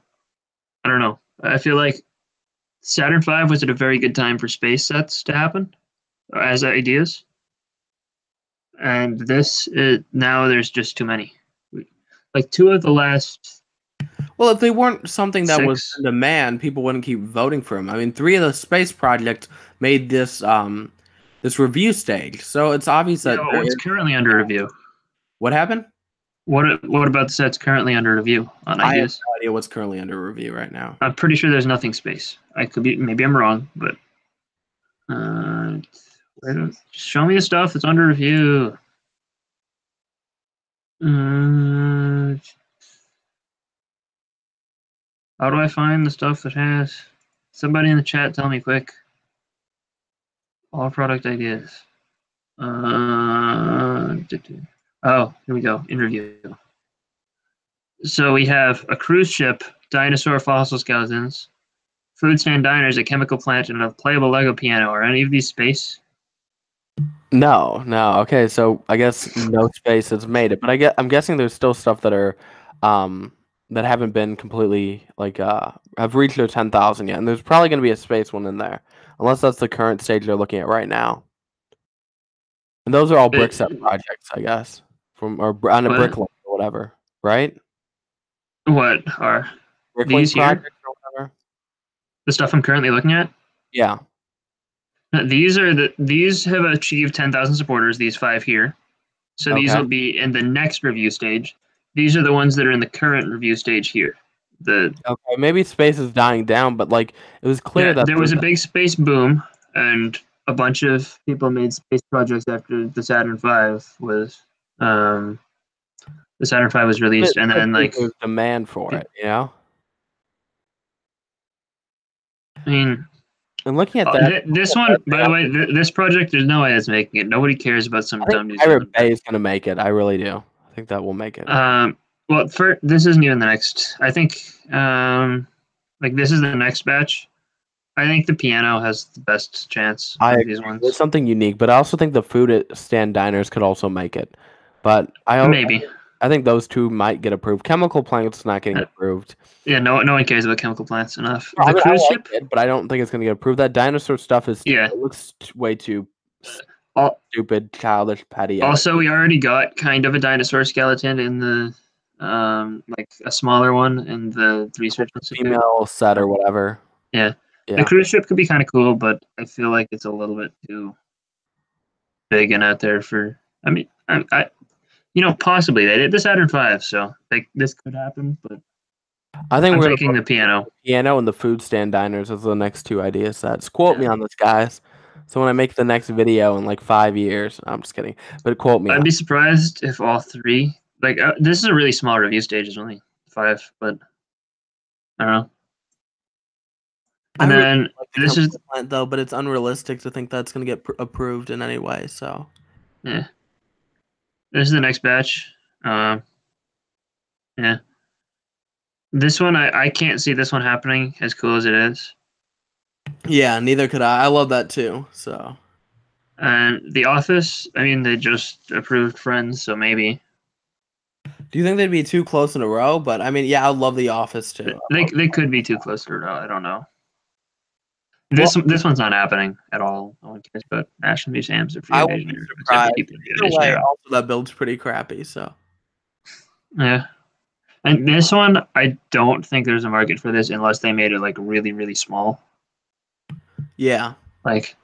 I don't know. I feel like Saturn V was at a very good time for space sets to happen as ideas, and now there's just too many. Like two of the last Well, if they weren't something that was six. in demand, people wouldn't keep voting for them. I mean, 3 of the space projects made this review stage, so it's obvious Yeah, that but there what's is. currently under review? What happened? What about the sets currently under review on I have ideas? no idea what's currently under review right now. I'm pretty sure there's nothing space. I could be, maybe I'm wrong, but show me the stuff that's under review. Uh, how do I find the stuff that has? Somebody in the chat, tell me quick. All product ideas. Oh, here we go. In review. So we have a cruise ship, dinosaur fossil skeletons, food stand diners, a chemical plant, and a playable Lego piano. Are any of these space? No, no. Okay, so I guess no space has made it, but I'm guessing there's still stuff that are, that haven't been completely like have reached their 10,000 yet, and there's probably going to be a space one in there, unless that's the current stage they're looking at right now. And those are all brick set projects, I guess, from or on a brick line or whatever, right? What are these here? Or whatever. The stuff I'm currently looking at? Yeah. These have achieved 10,000 supporters, these 5 here. So these will be in the next review stage. These are the ones that are in the current review stage here. Okay, maybe space is dying down, but like it was clear that there was a big space boom, and a bunch of people made space projects after the Saturn V was released, and then like there's demand for it, I mean, and looking at that, this one, by the way, this project, there's no way it's making it. Nobody cares about some dumb New Pirate Bay is going to make it. I really do. I think that will make it. Well, this isn't even the next. I think, like this is the next batch. I think the piano has the best chance of these ones. It's something unique, but I also think the food stand diners could also make it. But I think those two might get approved. Chemical plant's not getting approved. Yeah, no one cares about chemical plants enough. The cruise ship, but I don't think it's going to get approved. That dinosaur stuff it looks way too stupid, childish, petty. Also, we already got kind of a dinosaur skeleton in the like a smaller one in the research female set or whatever. Yeah. The cruise ship could be kind of cool, but I feel like it's a little bit too big and out there for. I mean, Possibly they did the Saturn V, so this could happen. But I think I'm we're thinking the piano. piano and the food stand diners as the next two idea sets. Quote me on this, guys. So when I make the next video in like 5 years, I'm just kidding, but quote me I'd on. be surprised if all three. This is a really small review stage. It's only 5, but I don't know. And I really then like the this is plant though, but it's unrealistic to think that's going to get approved in any way. So yeah. This is the next batch. Yeah. This one I can't see this one happening as cool as it is. yeah, neither could I. I love that too. So And The Office, I mean, they just approved Friends, so maybe do you think they'd be too close in a row? But I mean, yeah, I love The Office too. they could be too close to it. I don't know. This one's not happening at all. No one cares about National Museums or I Food would be Engineers, except for surprised. people in Either way, engineering. also that build's pretty crappy. So Yeah. And this one, I don't think there's a market for this unless they made it like really, really small. yeah, Like,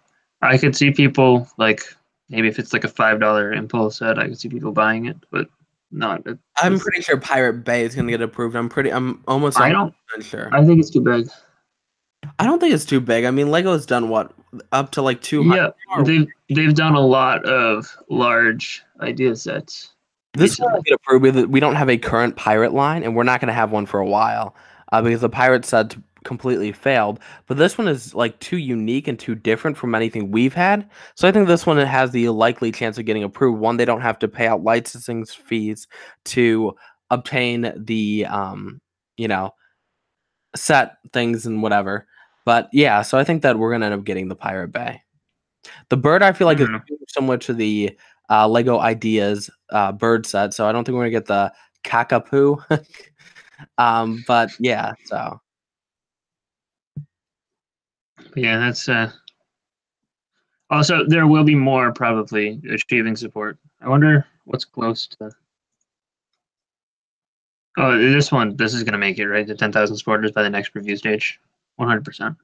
I could see people like maybe if it's like a $5 impulse set, I could see people buying it, but not. I'm pretty sure Pirate Bay is going to get approved. I'm almost I don't. 100% sure. I think it's too big. I don't think it's too big. I mean, Lego's done what up to like 200. Yeah, they've done a lot of large idea sets. This one will get approved. We don't have a current pirate line, and we're not going to have one for a while because the pirate set completely failed. But this one is like too unique and too different from anything we've had. So I think this one has the likely chance of getting approved. One, they don't have to pay out licensing fees to obtain the set things and whatever. But yeah, so I think that we're gonna end up getting the Pirate Bay. The bird I feel like is similar to the Lego Ideas bird set, so I don't think we're gonna get the Kakapoo. But yeah, so yeah, that's also there will be more probably achieving support. I wonder what's close to. Oh, this is gonna make it, right? The 10,000 supporters by the next review stage, 100%.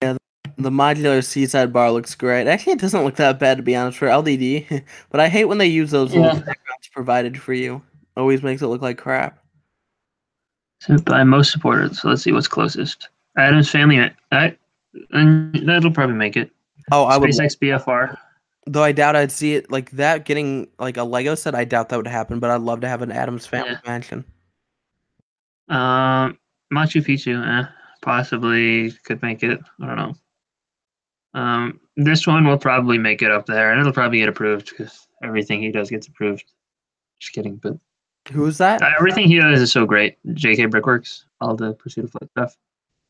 yeah, the modular seaside bar looks great. Actually, it doesn't look that bad to be honest for LDD, but I hate when they use those little backgrounds provided for you. Always makes it look like crap. So by most supporters, so let's see what's closest. Adam's Family, and that'll probably make it. Oh, I would. SpaceX BFR. Though I doubt I'd see it like that getting like a Lego set. I doubt that would happen, but I'd love to have an Adams Family mansion. Machu Picchu, possibly could make it. I don't know. This one will probably make it up there, and it'll probably get approved because everything he does gets approved. Just kidding, but who's that? Everything he does is so great. JK Brickworks, all the Pursuit of Flight stuff.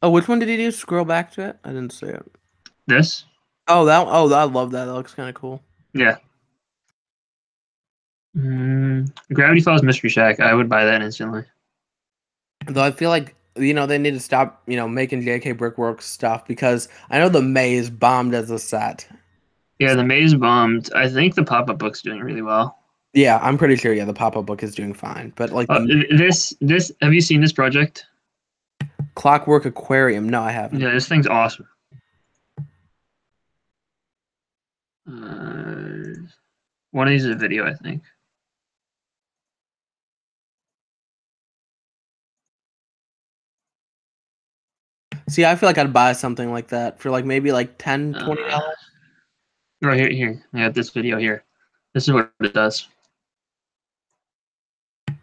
Oh, which one did he do? Scroll back to it. I didn't see it. This? Oh, that. Oh, I love that. That looks kind of cool. Yeah. Gravity Falls Mystery Shack. I would buy that instantly. Though I feel like they need to stop making JK Brickworks stuff because I know the Maze bombed as a set. Yeah, the Maze bombed. I think the pop-up book's doing really well. Yeah, I'm pretty sure. Yeah, the pop-up book is doing fine, but like this. Have you seen this project? Clockwork Aquarium. No, I haven't. Yeah, this thing's awesome. One of these is a video, I think. See, I feel like I'd buy something like that for like maybe like $10, $20. Right here. I got this video here. This is what it does.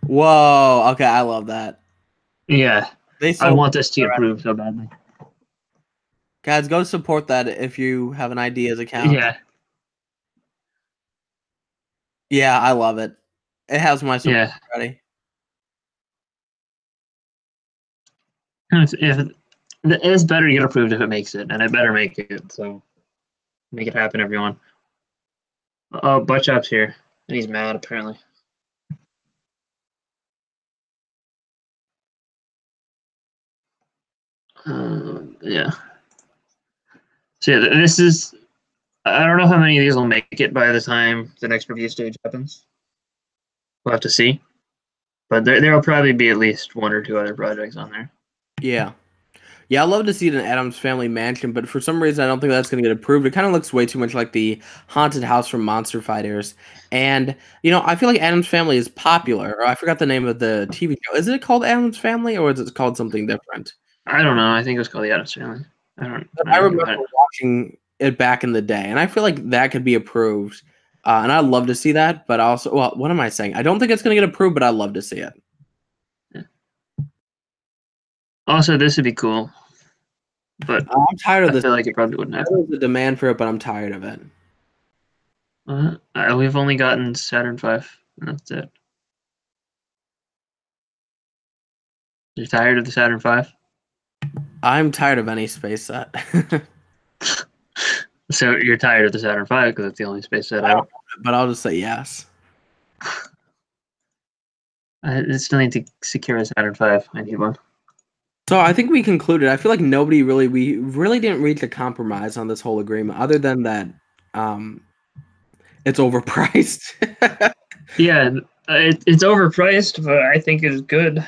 Whoa. Okay, I love that. Yeah. I want this to approve so badly. Guys, go support that if you have an Ideas account. Yeah. Yeah, I love it. It has my support already. It's better to get approved if it makes it, and it better make it. So make it happen, everyone. Oh, Buttchop's here, and he's mad apparently. Yeah. So yeah, this is. I don't know how many of these will make it by the time the next review stage happens. We'll have to see. But there will probably be at least one or two other projects on there. Yeah. Yeah, I'd love to see it in Adam's Family Mansion, but for some reason I don't think that's going to get approved. It kind of looks way too much like the haunted house from Monster Fighters. And, I feel like Adam's Family is popular, or I forgot the name of the TV show. Is it called Adam's Family, or is it called something different? I don't know. I think it was called The Addams Family. I don't know I anything remember about it. watching it back in the day, and I feel like that could be approved. And I'd love to see that, but also, well, what am I saying? I don't think it's going to get approved, but I'd love to see it. Also, this would be cool, but I'm tired of I this. feel like it probably wouldn't happen. There's a demand for it, but I'm tired of it. We've only gotten Saturn V, and that's it. You're tired of the Saturn V? I'm tired of any space set. So you're tired of the Saturn V because it's the only space set out. But I'll just say yes. I still need to secure a Saturn V. I need one. So I think we concluded. I feel like we really didn't reach a compromise on this whole agreement, other than that it's overpriced. Yeah, it's overpriced, but I think it's good.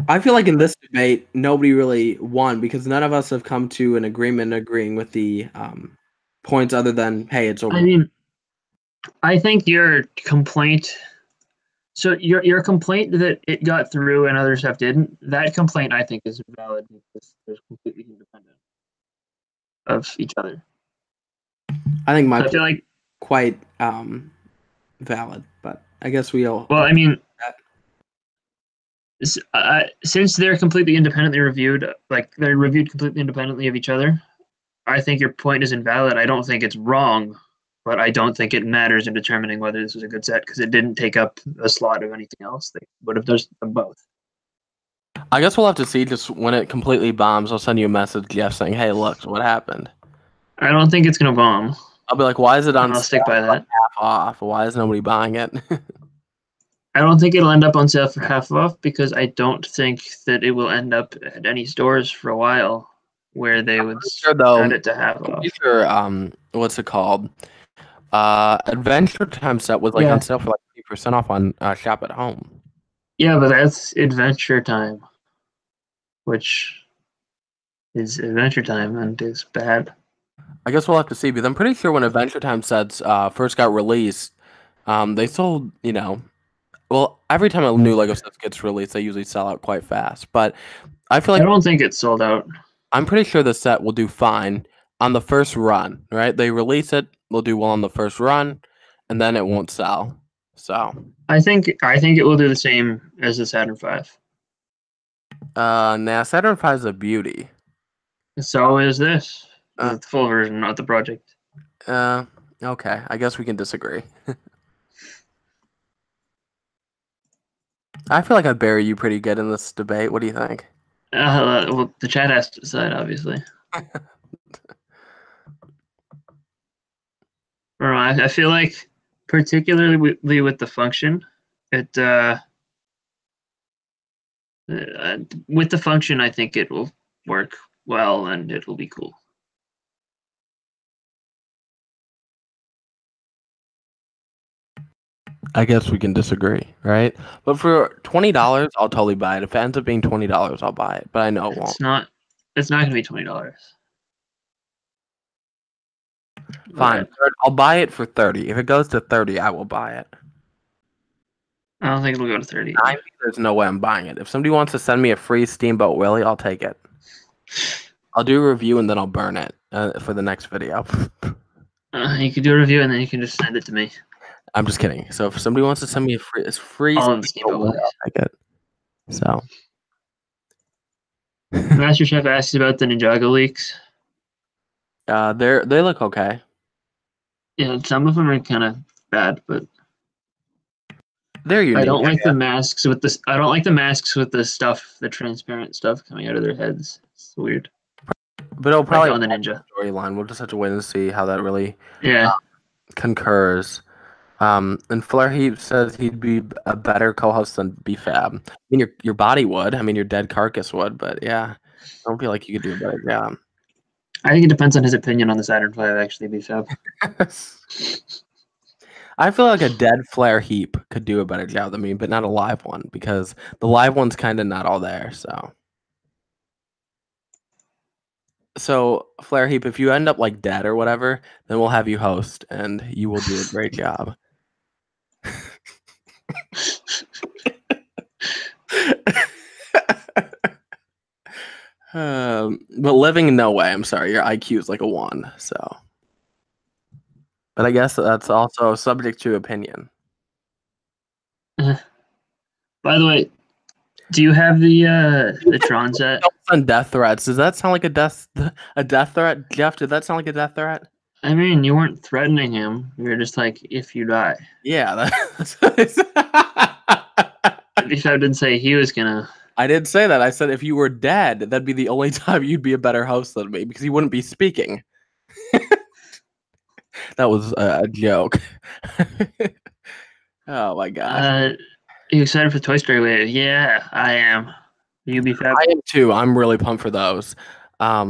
I feel like in this debate, nobody really won because none of us have come to an agreement agreeing with the points other than, hey, it's over. I mean, I think your complaint... So your complaint that it got through and other stuff didn't, that complaint I think is valid because they're completely independent of each other. I think I feel like quite valid, but I guess we all... Well, I mean, since they're completely independently reviewed, like they're reviewed completely independently of each other, I think your point is invalid. I don't think it's wrong, but I don't think it matters in determining whether this was a good set because it didn't take up a slot of anything else. They would have done them both. I guess we'll have to see. Just when it completely bombs, I'll send you a message, Jeff, saying, "Hey, look, what happened?" I don't think it's gonna bomb. I'll be like, "Why is it on?" I'll stick by that. Half off. Why is nobody buying it? I don't think it'll end up on sale for half off because I don't think that it will end up at any stores for a while where they would spread it to half off. Sure, what's it called? Adventure Time set was on sale for like 50% off on Shop at Home. Yeah, but that's Adventure Time, which is Adventure Time and is bad. I guess we'll have to see, but I'm pretty sure when Adventure Time sets first got released, they sold, well, every time a new Lego set gets released, they usually sell out quite fast. But I feel like I don't think it's sold out. I'm pretty sure the set will do fine on the first run, right? They release it, they'll do well on the first run, and then it won't sell. So I think it will do the same as the Saturn V. Nah, Saturn V is a beauty. So is this. The full version, not the project. Okay. I guess we can disagree. I feel like I bury you pretty good in this debate. What do you think? Well, the chat has to decide, obviously. I feel like, particularly with the function, with the function, I think it will work well and it will be cool. I guess we can disagree, right? But for $20, I'll totally buy it. If it ends up being $20, I'll buy it. But I know it won't. It's not going to be $20. Fine. I'll buy it for $30. If it goes to $30, I will buy it. I don't think it'll go to $30. There's no way I'm buying it. If somebody wants to send me a free Steamboat Willie, I'll take it. I'll do a review and then I'll burn it for the next video. You can do a review and then you can just send it to me. I'm just kidding. So if somebody wants to send me a free Steamboat Willie, I'll take it. So Master Chef asked about the Ninjago leaks. They look okay. Yeah, some of them are kind of bad, but they're unique. I don't like the masks with this. I don't like the masks with the stuff, the transparent stuff coming out of their heads. It's weird. But it'll probably on the ninja storyline. We'll just have to wait and see how that really concurs. And Flair Heap says he'd be a better co-host than BFAB. I mean, your body would. I mean, your dead carcass would. But yeah, I don't feel like you could do a better job. I think it depends on his opinion on the Saturn V, actually, BFAB. I feel like a dead Flair Heap could do a better job than me, but not a live one because the live one's kind of not all there. So So, Flare Heap, if you end up like dead or whatever, then we'll have you host, and you will do a great job. But living, no way. I'm sorry, your IQ is like a 1. So, but I guess that's also subject to opinion. By the way, do you have the Tron set? On death threats, does that sound like a death threat, Jeff? Did that sound like a death threat? I mean, you weren't threatening him. You were just like, if you die. Yeah, that's what I said. If I didn't say he was gonna. I did say that. I said if you were dead, that'd be the only time you'd be a better host than me because you wouldn't be speaking. That was a joke. Oh my gosh. You excited for Toy Story Wave? Yeah, I am. You BFAB? I am too. I'm really pumped for those. I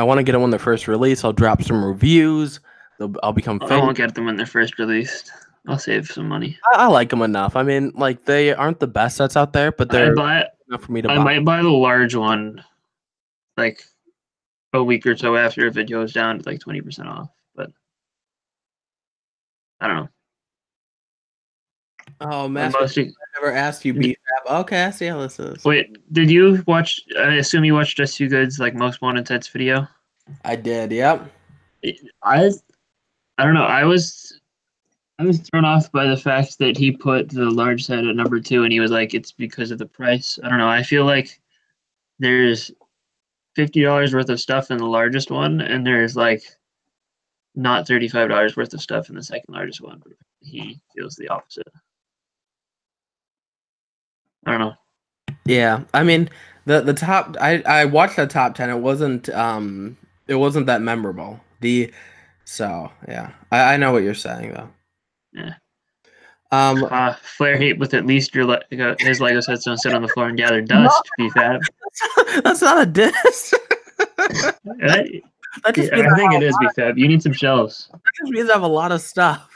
want to get them when they're first released. I'll drop some reviews. I'll become famous. I won't get them when they're first released. I'll save some money. I like them enough. I mean, like they aren't the best sets out there, but they're enough for me to buy. I might buy the large one, like a week or so after if it goes down to like 20% off. But I don't know. Oh, Master, I never asked you BFAB. Okay, I see how this is. Wait, did you watch? I assume you watched Just Too Good's like most wanted sets video. I did. Yep. I don't know. I was thrown off by the fact that he put the large set at number 2, and he was like, "It's because of the price." I don't know. I feel like there's $50 worth of stuff in the largest one, and there's like not $35 worth of stuff in the second largest one. He feels the opposite. I don't know. Yeah, I mean the top. I watched the top 10. It wasn't that memorable. So yeah, I know what you're saying though. Yeah. Flare Heap with at least his Lego sets don't sit on the floor and gather dust. BFAB. That's not a diss. I think it is BFAB. You need some shelves. That just means I have a lot of stuff.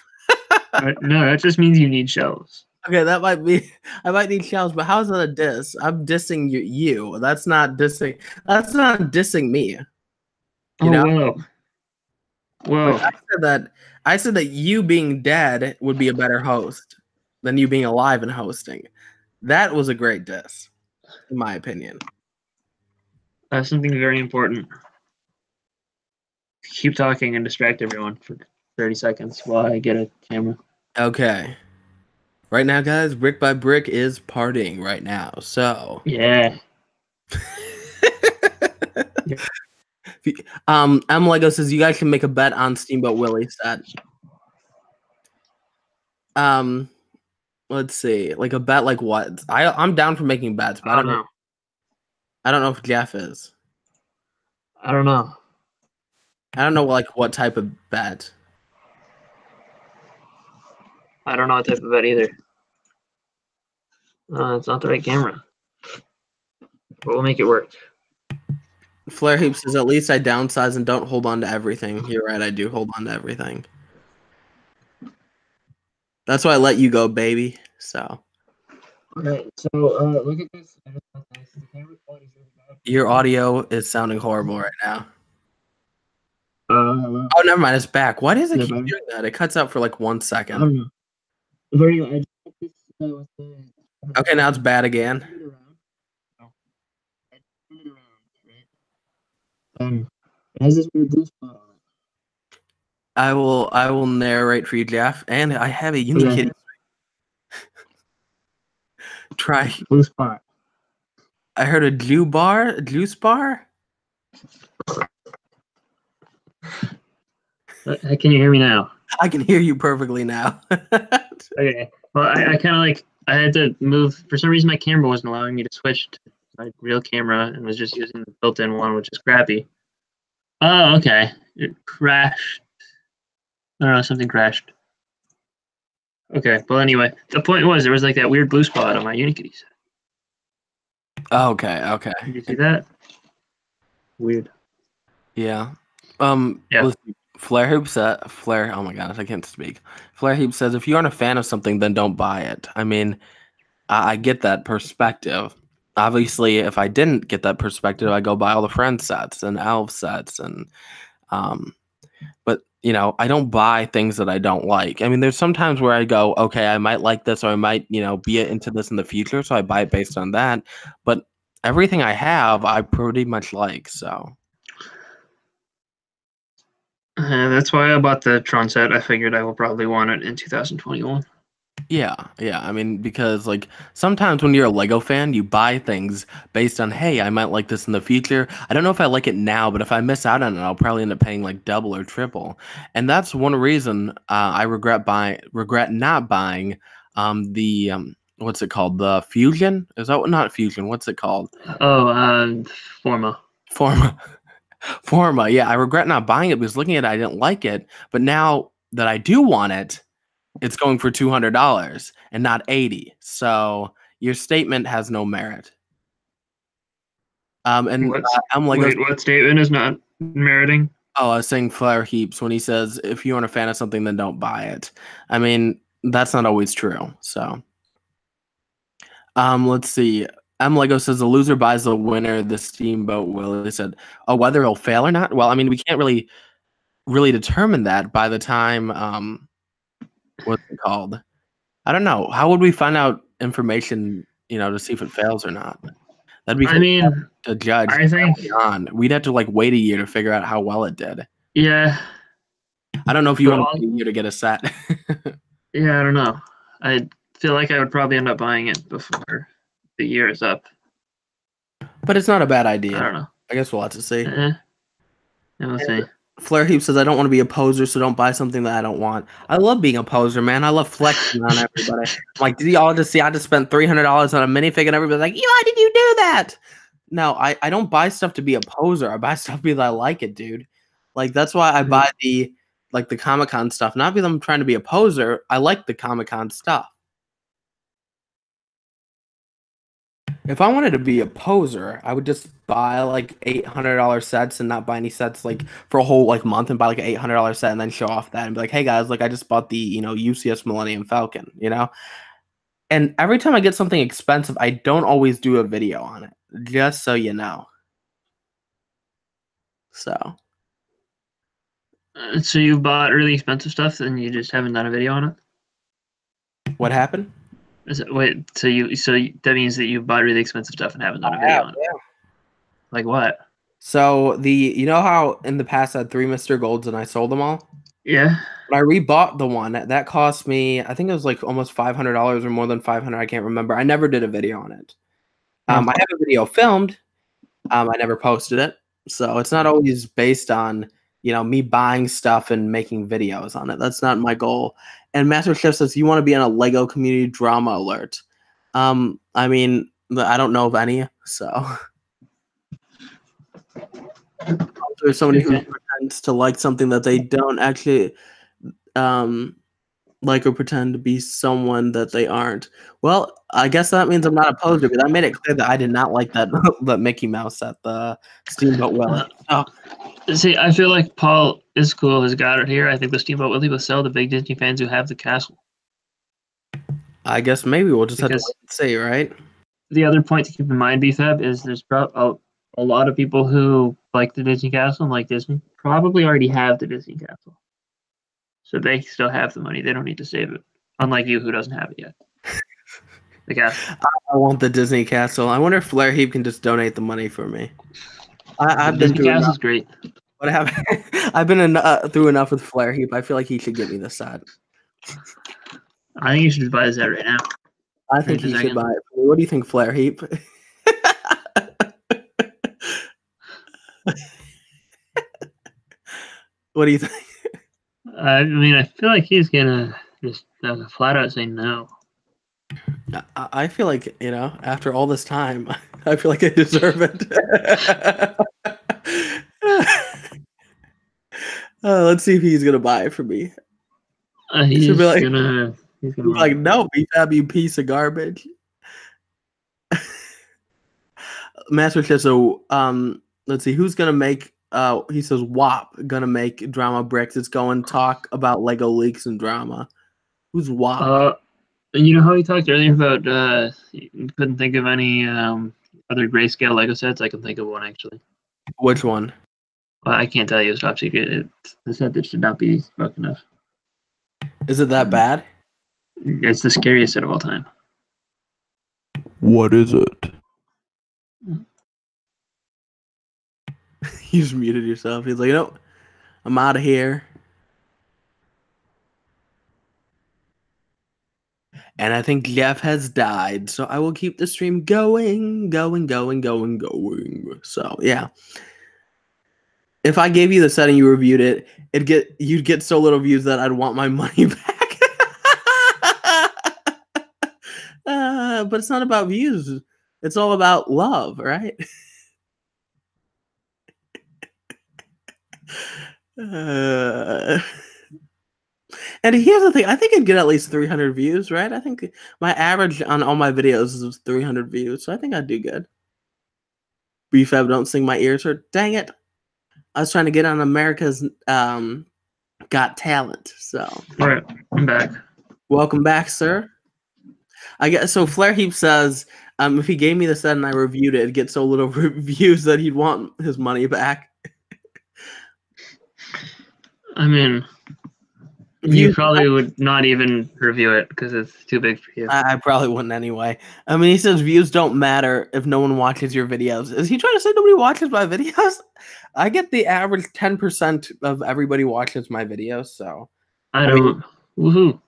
No, that just means you need shelves. Okay, that might be. I might need shelves, but how's that a diss? I'm dissing you. That's not dissing. That's not dissing me. You know? Whoa. I said that you being dead would be a better host than you being alive and hosting. That was a great diss, in my opinion. That's something very important. Keep talking and distract everyone for 30 seconds while I get a camera. Okay. Right now, guys, BrickByBrick is partying right now, so... Yeah. M Lego says you guys can make a bet on Steamboat Willie set. Let's see, like a bet, like what? I'm down for making bets, but I don't know. I don't know if Jeff is. I don't know. I don't know like what type of bet. I don't know what type of bet either. It's not the right camera, but we'll make it work. Flare Heap says, at least I downsize and don't hold on to everything. You're right, I do hold on to everything. That's why I let you go, baby. So. Alright, so look at this. Your audio is sounding horrible right now. Hello? Oh, never mind. It's back. Why does it keep doing that? It cuts out for like 1 second. I don't know. Okay, now it's bad again. It has this weird blue spot on it. I will narrate for you, Jeff, and I have a unique kitty. Try blue spot. I heard a juice bar. Can you hear me now? I can hear you perfectly now. Okay. Well, I kind of like I had to move for some reason. My camera wasn't allowing me to switch to my real camera and was just using the built-in one, which is crappy. Oh, okay. It crashed. I don't know, something crashed. Okay, well, anyway, the point was there was like that weird blue spot on my Unikitty set. Okay. Did you see that? Weird. Yeah. Yeah. Flare Hoop Flare. Oh my gosh, I can't speak. Flare Hoop says, if you aren't a fan of something, then don't buy it. I mean, I get that perspective, obviously, if I didn't get that perspective, I go buy all the Friend sets and Elf sets, and but you know, I don't buy things that I don't like. I mean, there's sometimes where I go, okay, I might like this, or I might, you know, be into this in the future, so I buy it based on that. But everything I have, I pretty much like. So That's why I bought the Tron set. I figured I will probably want it in 2021. yeah. I mean, because like sometimes when you're a Lego fan, you buy things based on, hey, I might like this in the future. I don't know if I like it now, but if I miss out on it, I'll probably end up paying like double or triple. And that's one reason I regret not buying the what's it called? The Fusion? Is that not Fusion? What's it called? Oh, Forma. Forma. Yeah, I regret not buying it because looking at it, I didn't like it. But now that I do want it, it's going for $200 and not 80. So your statement has no merit. And I'm like, wait, what statement is not meriting? oh, I was saying Flare Heaps when he says, if you aren't a fan of something, then don't buy it. I mean, that's not always true. So, let's see. M Lego says the loser buys the winner. The Steamboat Willie said, oh, whether he'll fail or not. Well, I mean, we can't really determine that by the time what's it called? I don't know. How would we find out information, you know, to see if it fails or not? That'd be to judge. I think we'd have to like wait a year to figure out how well it did. Yeah. I don't know if you want to wait a year to get a set. Yeah, I don't know. I feel like I would probably end up buying it before the year is up. But it's not a bad idea. I don't know. I guess we'll have to see. Yeah, we'll see. Flare Heap says, I don't want to be a poser, so don't buy something that I don't want. I love being a poser, man. I love flexing on everybody. I'm like, did y'all just see I just spent $300 on a minifig and everybody's like, why did you do that? No, I don't buy stuff to be a poser. I buy stuff because I like it, dude. Like, that's why I buy the Comic-Con stuff. Not because I'm trying to be a poser. I like the Comic-Con stuff. If I wanted to be a poser, I would just buy like $800 sets and not buy any sets like for a whole like month and buy like an $800 set and then show off that and be like, hey guys, like I just bought the, you know, UCS Millennium Falcon, you know? And every time I get something expensive, I don't always do a video on it, just so you know. So you've bought really expensive stuff and you just haven't done a video on it? What happened? So that means that you bought really expensive stuff and haven't done a video on it. Yeah. Like what? So you know how in the past I had 3 Mr. Golds and I sold them all? Yeah. When I rebought the one, that cost me, I think it was like almost $500 or more than $500. I can't remember. I never did a video on it. I have a video filmed. I never posted it. So it's not always based on, you know, me buying stuff and making videos on it. That's not my goal. And Master Chef says, you want to be on a Lego community drama alert. I mean, I don't know of any, so. There's somebody who pretends to like something that they don't actually like or pretend to be someone that they aren't. Well, I guess that means I'm not a poser, because I made it clear that I did not like that Mickey Mouse at the Steamboat Willie. Oh. See, I feel like Paul is cool, has got it here. I think the Steamboat Willie will sell the big Disney fans who have the castle. I guess maybe we'll just have to wait and see, right? The other point to keep in mind, BFAB, is there's a lot of people who like the Disney castle and like Disney probably already have the Disney castle. So they still have the money. They don't need to save it. Unlike you, who doesn't have it yet. The castle. I want the Disney castle. I wonder if Flare Heap can just donate the money for me. I've been Disney castle's great. What happened? I've been through enough with Flare Heap. I feel like he should get me the set. I think you should buy the set right now. I think he should buy it. What do you think, Flare Heap? What do you think? I mean, I feel like he's gonna just flat out say no. I feel like, you know, after all this time, I feel like I deserve it. Let's see if he's gonna buy it for me. He's gonna like, no, BFAB, you piece of garbage. Master Chef, so let's see who's gonna make. He says WAP gonna make drama bricks. It's going talk about Lego leaks and drama. Who's WAP? You know how we talked earlier about you couldn't think of any other grayscale Lego sets, I can think of one actually. Which one? Well, I can't tell you. It's top secret. It's the set that should not be spoken of. Is it that bad? It's the scariest set of all time. What is it? You just muted yourself. He's like, nope, I'm out of here. And I think Jeff has died, so I will keep the stream going. So yeah. If I gave you the set and you reviewed it, you'd get so little views that I'd want my money back. But it's not about views. It's all about love, right? And here's the thing. I think I'd get at least 300 views, right? I think my average on all my videos is 300 views, so I think I'd do good. BFAB, don't sing my ears hurt. Dang it. I was trying to get on America's Got Talent, so. All right, I'm back. Welcome back, sir. I guess so. Flare Heap says, if he gave me the set and I reviewed it, it'd get so little views that he'd want his money back. I mean, you probably would not even review it because it's too big for you. I probably wouldn't anyway. I mean, he says views don't matter if no one watches your videos. Is he trying to say nobody watches my videos? I get the average 10% of everybody watches my videos, so. I don't. Woohoo.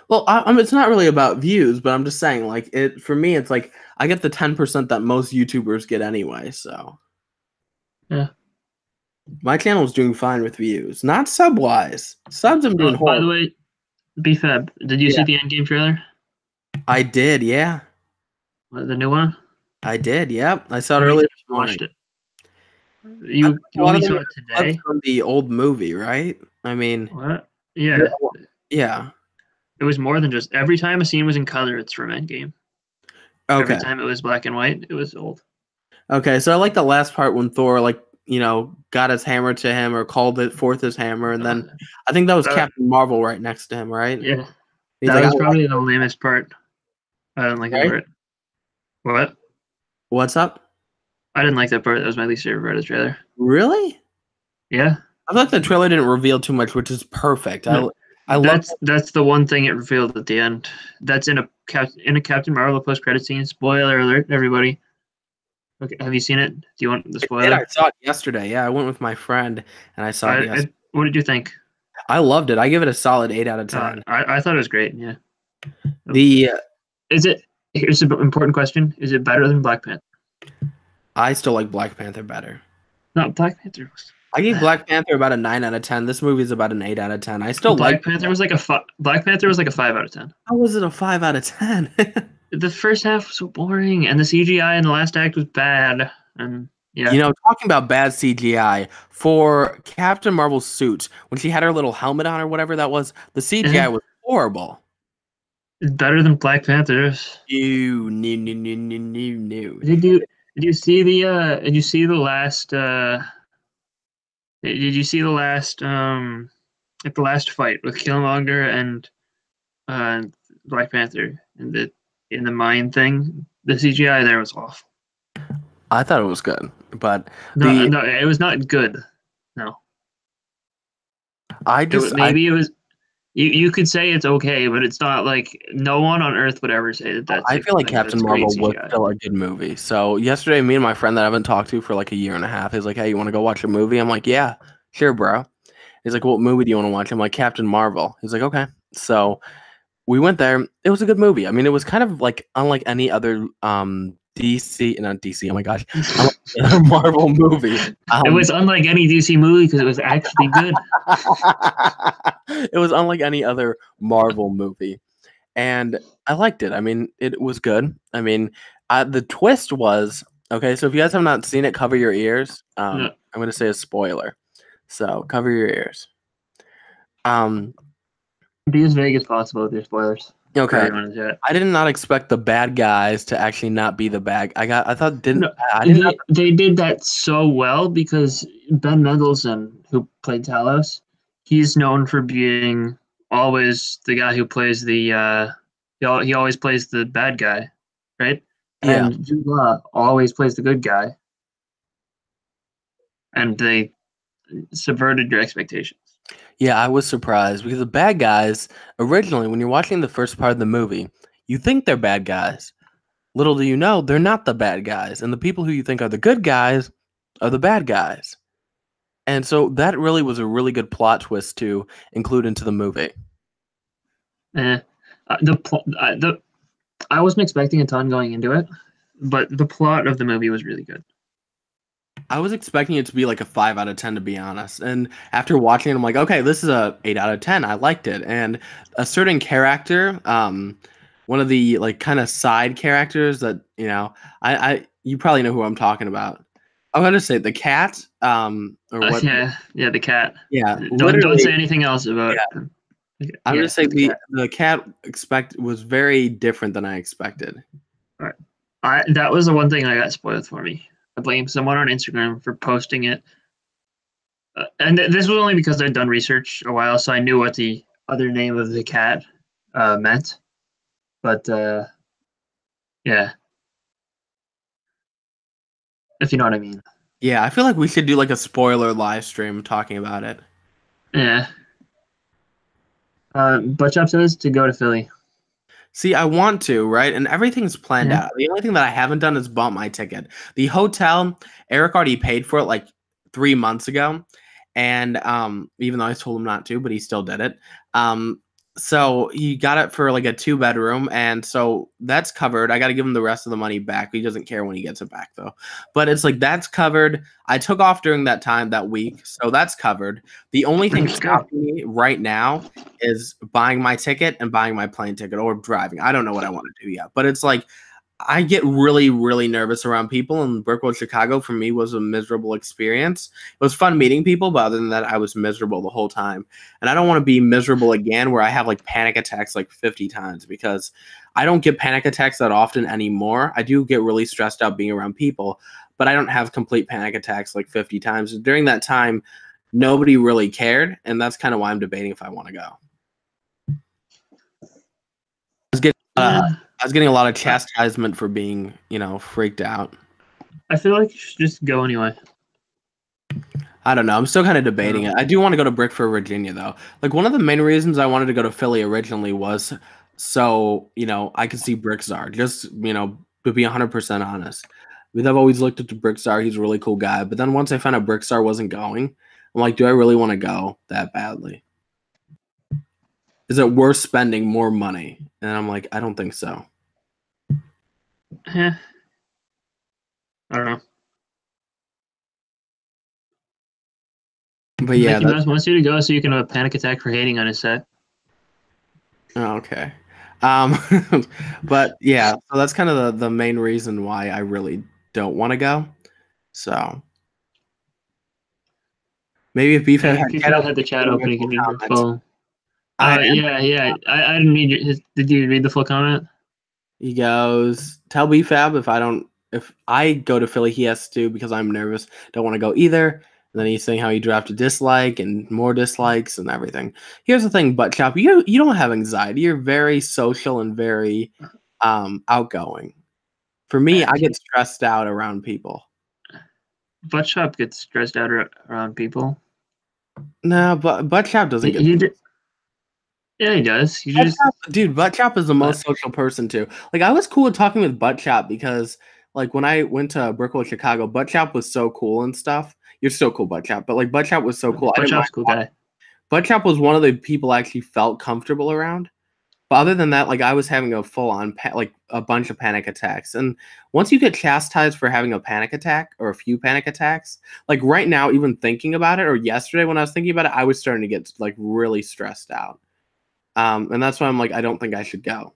Well, it's not really about views, but I'm just saying, like, for me, it's like I get the 10% that most YouTubers get anyway, so. Yeah. My channel's doing fine with views, not sub-wise. Subs I'm doing horrible. By the way, BFAB, did you see the Endgame trailer? I did, yeah. The new one? I did, yep. I saw it earlier this morning. Watched it. You only saw it today? From the old movie, right? I mean... What? Yeah. Yeah. It was more than just... Every time a scene was in color, it's from Endgame. Okay. Every time it was black and white, it was old. Okay, so I like the last part when Thor, like, you know, got his hammer to him or called it forth his hammer, and then I think that was Captain Marvel right next to him, right? Yeah. He's that like, was probably the lamest part. I didn't like that part. What? What's up? I didn't like that part. That was my least favorite part of the trailer. Really? Yeah. I thought the trailer didn't reveal too much, which is perfect. No, that's the one thing it revealed at the end. That's in a Captain Marvel post-credit scene. Spoiler alert, everybody. Okay, have you seen it? Do you want the spoiler? I saw it yesterday. Yeah, I went with my friend and I saw it yesterday. What did you think? I loved it. I give it a solid 8 out of 10. I thought it was great. Yeah. Here's an important question. Is it better than Black Panther? I still like Black Panther better. No, Black Panther. I gave Black Panther about a 9 out of 10. This movie is about an 8 out of 10. I still Black Panther was like a 5 out of 10. How was it a 5 out of 10? The first half was so boring, and the CGI in the last act was bad. And yeah, you know, talking about bad CGI for Captain Marvel's suit when she had her little helmet on or whatever that was, the CGI was horrible. It's better than Black Panther's. No. Did you see the last? Did you see the last? Like the last fight with Killmonger and Black Panther in the mine thing? The CGI there was awful. I thought it was good, but no, it was not good. No, it was. You could say it's okay, but it's not like no one on Earth would ever say that. I feel like Captain Marvel was still a good movie. So yesterday, me and my friend that I haven't talked to for like a year and a half, he's like, "Hey, you want to go watch a movie?" I'm like, "Yeah, sure, bro." He's like, "What movie do you want to watch?" I'm like, "Captain Marvel." He's like, "Okay." So we went there. It was a good movie. I mean, it was kind of like unlike any other DC, not DC. Oh my gosh, Marvel movie. It was unlike any DC movie because it was actually good. It was unlike any other Marvel movie, and I liked it. I mean, it was good. I mean, the twist was okay. So if you guys have not seen it, cover your ears. I'm going to say a spoiler, so cover your ears. Be as vague as possible with your spoilers. Okay. I did not expect the bad guys to actually not be the bad. They did that so well because Ben Mendelsohn, who played Talos, he's known for being always the guy who plays the he always plays the bad guy, right? Yeah. And Jude Law always plays the good guy, and they subverted your expectations. Yeah, I was surprised because the bad guys, originally, when you're watching the first part of the movie, you think they're bad guys. Little do you know, they're not the bad guys. And the people who you think are the good guys are the bad guys. And so that really was a really good plot twist to include into the movie. Eh. I wasn't expecting a ton going into it, but the plot of the movie was really good. I was expecting it to be like a 5 out of 10, to be honest. And after watching it, I'm like, okay, this is a 8 out of 10. I liked it. And a certain character, one of the like kind of side characters that, you probably know who I'm talking about. I'm gonna say the cat, or what? Yeah, the cat. Yeah, Don't say literally. anything else about. Yeah, I'm Yeah, gonna say the cat. the cat was very different than I expected. All right. That was the one thing I got spoiled for me. I blame someone on Instagram for posting it, and this was only because I'd done research a while, so I knew what the other name of the cat meant. But yeah, if you know what I mean. Yeah, I feel like we should do like a spoiler live stream talking about it. Yeah. Butchop says to go to Philly. See, I want to, right? And everything's planned Yeah. out. The only thing that I haven't done is bought my ticket. The hotel, Eric already paid for it like 3 months ago. And even though I told him not to, but he still did it. So he got it for like a 2-bedroom, and so that's covered. I got to give him the rest of the money back. He doesn't care when he gets it back though. But it's like that's covered. I took off during that time that week, so that's covered. The only thing stopping me right now is buying my ticket and buying my plane ticket or driving. I don't know what I want to do yet, but it's like I get really, really nervous around people, and Brickell, Chicago for me was a miserable experience. It was fun meeting people, but other than that, I was miserable the whole time. And I don't want to be miserable again where I have like panic attacks like 50 times because I don't get panic attacks that often anymore. I do get really stressed out being around people, but I don't have complete panic attacks like 50 times. During that time, nobody really cared, and that's kind of why I'm debating if I want to go. I was getting a lot of chastisement for being, freaked out. I feel like you should just go anyway. I don't know. I'm still kind of debating it. I do want to go to Brick for Virginia, though. Like, one of the main reasons I wanted to go to Philly originally was so, I could see Brickzar. Just, to be 100% honest. Because I've always looked up to Brickzar. He's a really cool guy. But then once I found out Brickzar wasn't going, I'm like, do I really want to go that badly? Is it worth spending more money? And I'm like, I don't think so. I don't know. But yeah, Mickey Mouse wants you to go so you can have a panic attack for hating on his set. Oh, okay. But yeah, so that's kind of the main reason why I really don't want to go. So maybe if BFAB had the chat open, you can read your full. Yeah. I didn't read his. Did you read the full comment? He goes, tell BFAB if I go to Philly, he has to because I'm nervous. Don't want to go either. And then he's saying how he dropped a dislike and more dislikes and everything. Here's the thing, Buttchop, you don't have anxiety. You're very social and very outgoing. For me, I get stressed out around people. Buttchop gets stressed out around people. No, but Buttchop doesn't get. Yeah, he does. Dude, Buttchop is the most social person too. Like, I was cool with talking with Buttchop because, like, when I went to Brickell, Chicago, Buttchop was so cool and stuff. You're so cool, Buttchop, but like Buttchop was so cool. Buttchop's a cool guy. Buttchop was one of the people I actually felt comfortable around. But other than that, like, I was having a full-on like a bunch of panic attacks. And once you get chastised for having a panic attack or a few panic attacks, like right now, even thinking about it, or yesterday when I was thinking about it, I was starting to get like really stressed out. And that's why I'm like, I don't think I should go.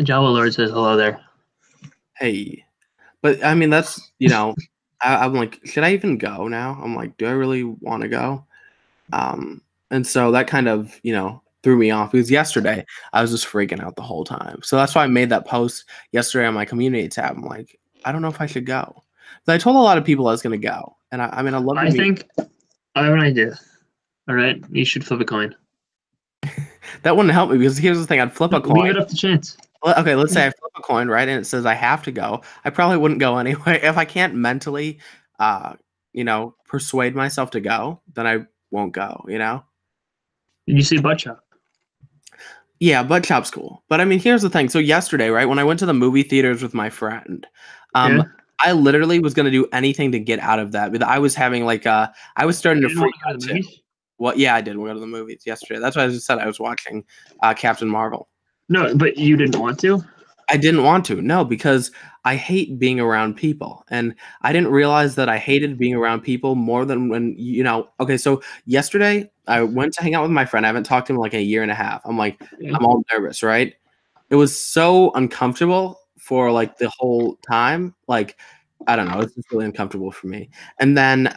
Java Lord says hello there. Hey. But I mean, that's, I'm like, should I even go now? I'm like, do I really want to go? And so that kind of, threw me off because yesterday I was just freaking out the whole time. So that's why I made that post yesterday on my community tab. I'm like, I don't know if I should go. But I told a lot of people I was going to go. And I love I think I have an idea. All right. You should flip a coin. That wouldn't help me because here's the thing. I'd flip a coin. Leave it up to chance. Okay, let's say I flip a coin, right, and it says I have to go. I probably wouldn't go anyway. If I can't mentally, persuade myself to go, then I won't go. Did you see Butt Shop? Yeah, butt chop's cool. But I mean, here's the thing. So yesterday, right, when I went to the movie theaters with my friend, Yeah. I literally was gonna do anything to get out of that. But I was having I was starting You to didn't freak want to go to out the too. movies? Well, yeah, I did. We go to the movies yesterday. That's why I just said I was watching Captain Marvel. No, but you didn't want to? I didn't want to, no, because I hate being around people. And I didn't realize that I hated being around people more than okay, so yesterday I went to hang out with my friend. I haven't talked to him in like a year and a half. I'm Yeah. all nervous, right? It was so uncomfortable for like the whole time. Like, I don't know, it's just really uncomfortable for me. And then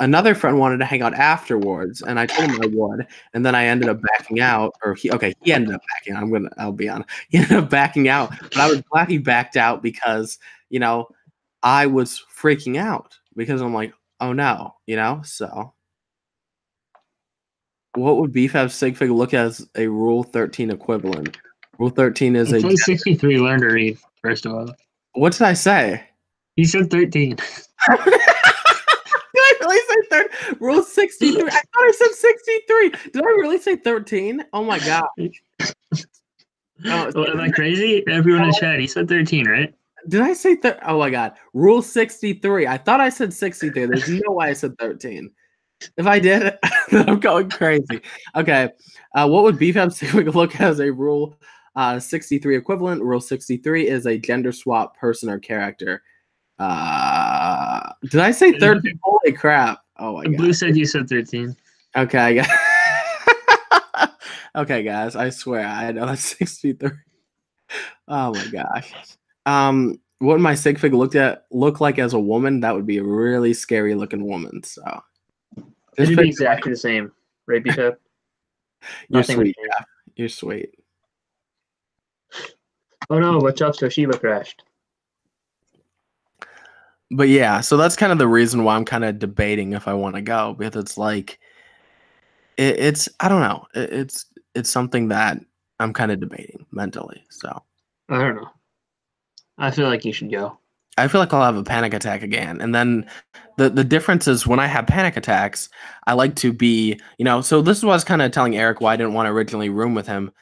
another friend wanted to hang out afterwards, and I told him I would, and then I ended up backing out, or he ended up backing out. I'll be honest. He ended up backing out, but I was glad he backed out because, I was freaking out because I'm like, oh no, so what would BFAB Sig Fig look as a Rule 13 equivalent? Rule 13 is It a says 63 learn to read, first of all. what did I say? He said 13. Did I really say Rule 63? I thought I said 63. Did I really say 13? Oh my god. Well, am I crazy? Everyone in chat, he said 13, right? Did I say oh my god. Rule 63. I thought I said 63. There's no way I said 13. If I did, then I'm going crazy. Okay. What would BFAB look as a Rule 63 equivalent? Rule 63 is a gender swap person or character. Did I say 13? Holy crap. Oh my god. Blue said you said 13. Okay. Okay, guys. I swear I know that's 63. Oh my gosh. What my sig fig look like as a woman? That would be a really scary looking woman. So It should be exactly the same, right, BFAB? You're sweet. Yeah. You're sweet. Oh no, but Chops Toshiba crashed. But yeah, so that's kind of the reason why I'm kind of debating if I want to go, because it's like it's I don't know. It's something that I'm kind of debating mentally. So I don't know. I feel like you should go. I feel like I'll have a panic attack again. And then the difference is when I have panic attacks, I like to be, so this is what I was kind of telling Eric why I didn't want to originally room with him.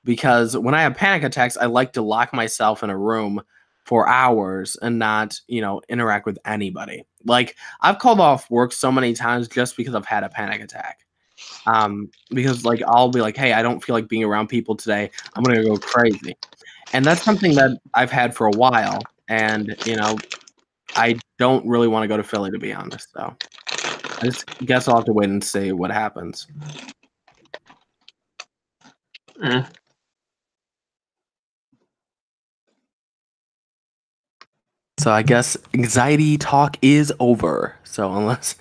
Because when I have panic attacks, I like to lock myself in a room for hours and not, interact with anybody. Like I've called off work so many times just because I've had a panic attack. Because like I'll be like, hey, I don't feel like being around people today. I'm gonna go crazy. And that's something that I've had for a while. And, I don't really want to go to Philly, to be honest. So I just guess I'll have to wait and see what happens. So I guess anxiety talk is over. So unless,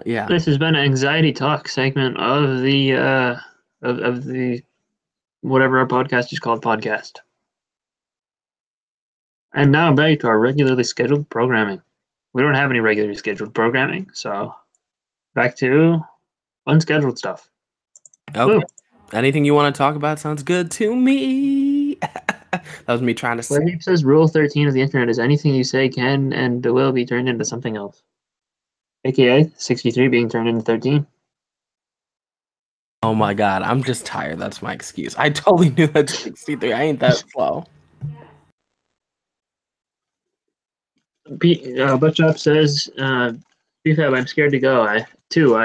yeah. This has been an anxiety talk segment of the of the whatever our podcast is called podcast. And now back to our regularly scheduled programming. We don't have any regularly scheduled programming, so back to unscheduled stuff. Okay. Ooh. Anything you want to talk about sounds good to me. That was me trying to say. It says Rule 13 of the internet is anything you say can and will be turned into something else. AKA 63 being turned into 13. Oh my god, I'm just tired. That's my excuse. I totally knew that 63. I ain't that slow. Butchop says, BFAB, I'm scared to go. I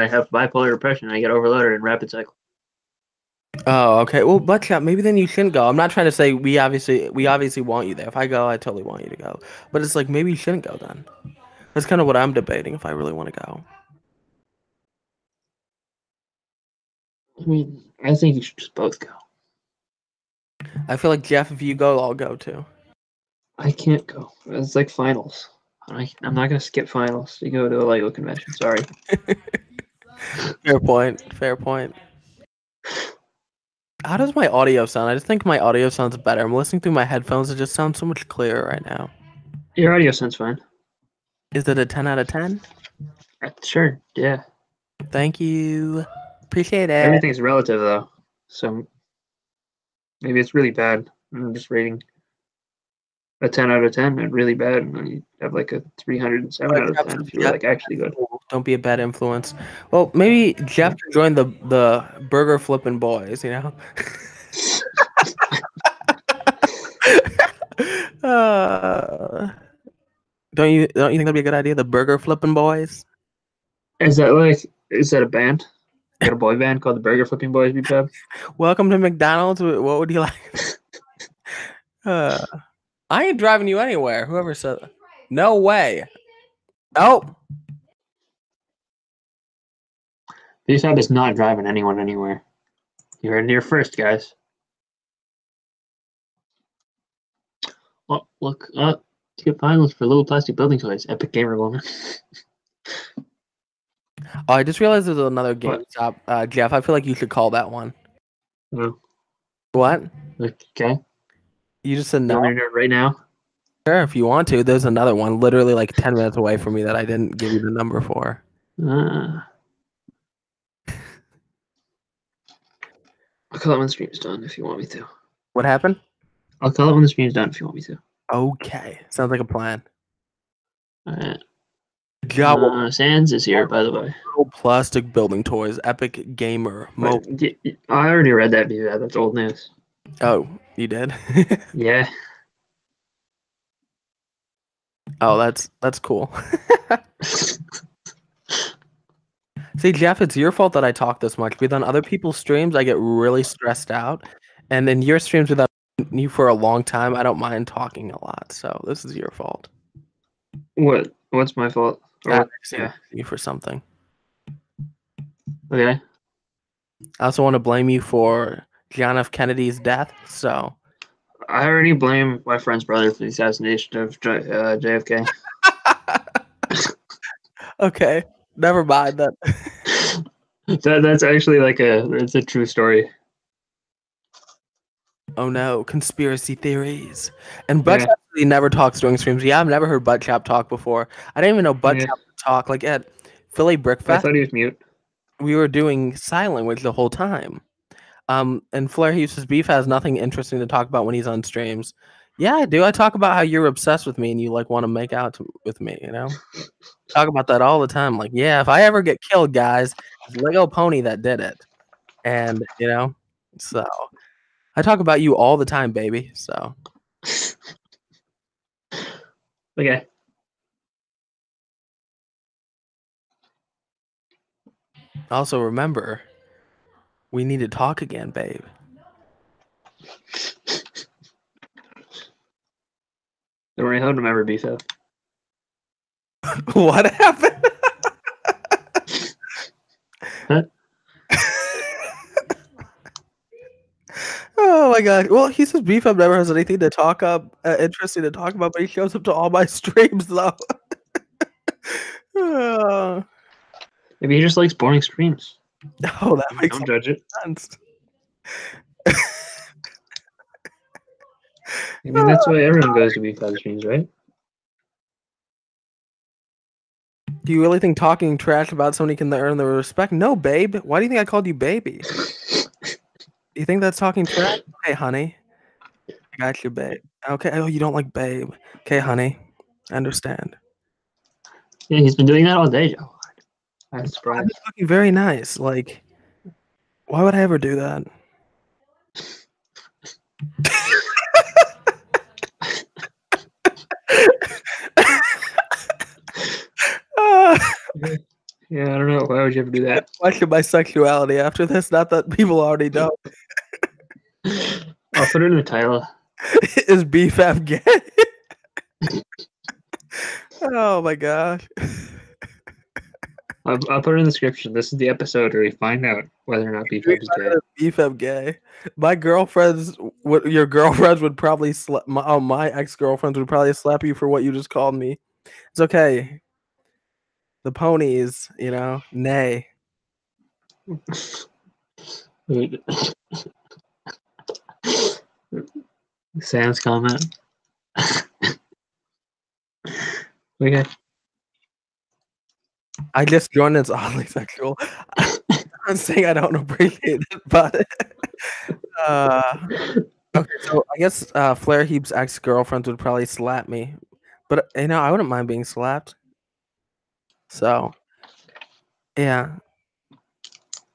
have bipolar depression. I get overloaded in rapid cycle. Oh, okay. Well, Butchop, maybe then you shouldn't go. I'm not trying to say we obviously want you there. If I go, I totally want you to go. But it's like maybe you shouldn't go then. That's kind of what I'm debating if I really want to go. I mean, I think you should just both go. I feel like, Jeff, if you go, I'll go too. I can't go. It's like finals. I'm not going to skip finals to go to a LEGO convention. Sorry. Fair point. Fair point. How does my audio sound? I just think my audio sounds better. I'm listening through my headphones. It just sounds so much clearer right now. Your audio sounds fine. Is it a 10 out of 10? Sure, yeah. Thank you. Appreciate it. Everything's relative, though. So maybe it's really bad. I'm just rating. a 10 out of 10 and really bad, and then you have like a 307 out of 10 if you were like actually good. Don't be a bad influence. Well, maybe Jeff can join the burger flipping boys. You know. Don't you think that'd be a good idea? The burger flipping boys. Is that a band? You got a boy band called the Burger Flipping Boys, BFAB? Welcome to McDonald's. What would you like? I ain't driving you anywhere. Whoever said that. No way. Nope. BFAB is not driving anyone anywhere. You heard it here first, guys. Oh, look. Skip finals for little plastic building toys. Epic gamer moment. Oh, I just realized there's another GameStop. Jeff, I feel like you should call that one. No. What? Okay. You just said no. You want me to do it right now? Sure, if you want to. There's another one literally like 10 minutes away from me that I didn't give you the number for. I'll call it when the stream's done if you want me to. What happened? I'll call it when the stream's done if you want me to. Okay. Sounds like a plan. Alright. Job. Sans is here, by the way. Little plastic building toys. Epic gamer. I already read that video. That's old news. Oh, you did? Yeah. Oh, that's cool. See, Jeff, it's your fault that I talk this much. Because on other people's streams, I get really stressed out. And in your streams without you for a long time, I don't mind talking a lot. So this is your fault. What's my fault? You for something. Okay. I also want to blame you for John F. Kennedy's death. So I already blame my friend's brother for the assassination of JFK. Okay, never mind that. That's actually it's a true story. Oh no, conspiracy theories. And Butt actually never talks during streams. Yeah, I've never heard Butt Chap talk before. I didn't even know Butt Chap would talk. Like at Philly Brickfest, I thought he was mute. We were doing sign language the whole time. And Flair Hughes' beef has nothing interesting to talk about when he's on streams. Yeah, I do. I talk about how you're obsessed with me and you like want to make out with me, you know? Talk about that all the time. Like, yeah, if I ever get killed, guys, it's Lego Pony that did it. And, you know, so I talk about you all the time, baby. So okay. Also remember, we need to talk again, babe. Don't worry, I remember BFAB. What happened? Huh? Oh my god. Well, he says BFAB never has anything to talk interesting to talk about, but he shows up to all my streams though. Maybe he just likes boring streams. Oh, that makes Don't judge it. sense. I mean, that's why everyone goes to BFAB streams, right? Do you really think talking trash about somebody can earn their respect? No, babe. Why do you think I called you baby? You think that's talking trash? Okay, honey. I got you, babe. Okay. Oh, you don't like babe. Okay, honey. I understand. Yeah, he's been doing that all day, Joe. I'm surprised. I've been looking very nice. Like, why would I ever do that? Yeah, I don't know. Why would you ever do that? Question my sexuality after this. Not that people already know. I'll put it in the title. Is BFAB gay? Oh my gosh. I'll put it in the description. This is the episode where we find out whether or not BFAB is gay. BFAB gay. My girlfriends, your girlfriends would probably my ex-girlfriends would probably slap you for what you just called me. It's okay. The ponies, you know, nay. Sam's comment. Okay. I just joined as oddly sexual. I'm saying I don't appreciate it, but Okay, so I guess Flare Heap's ex-girlfriends would probably slap me, but I wouldn't mind being slapped. So yeah,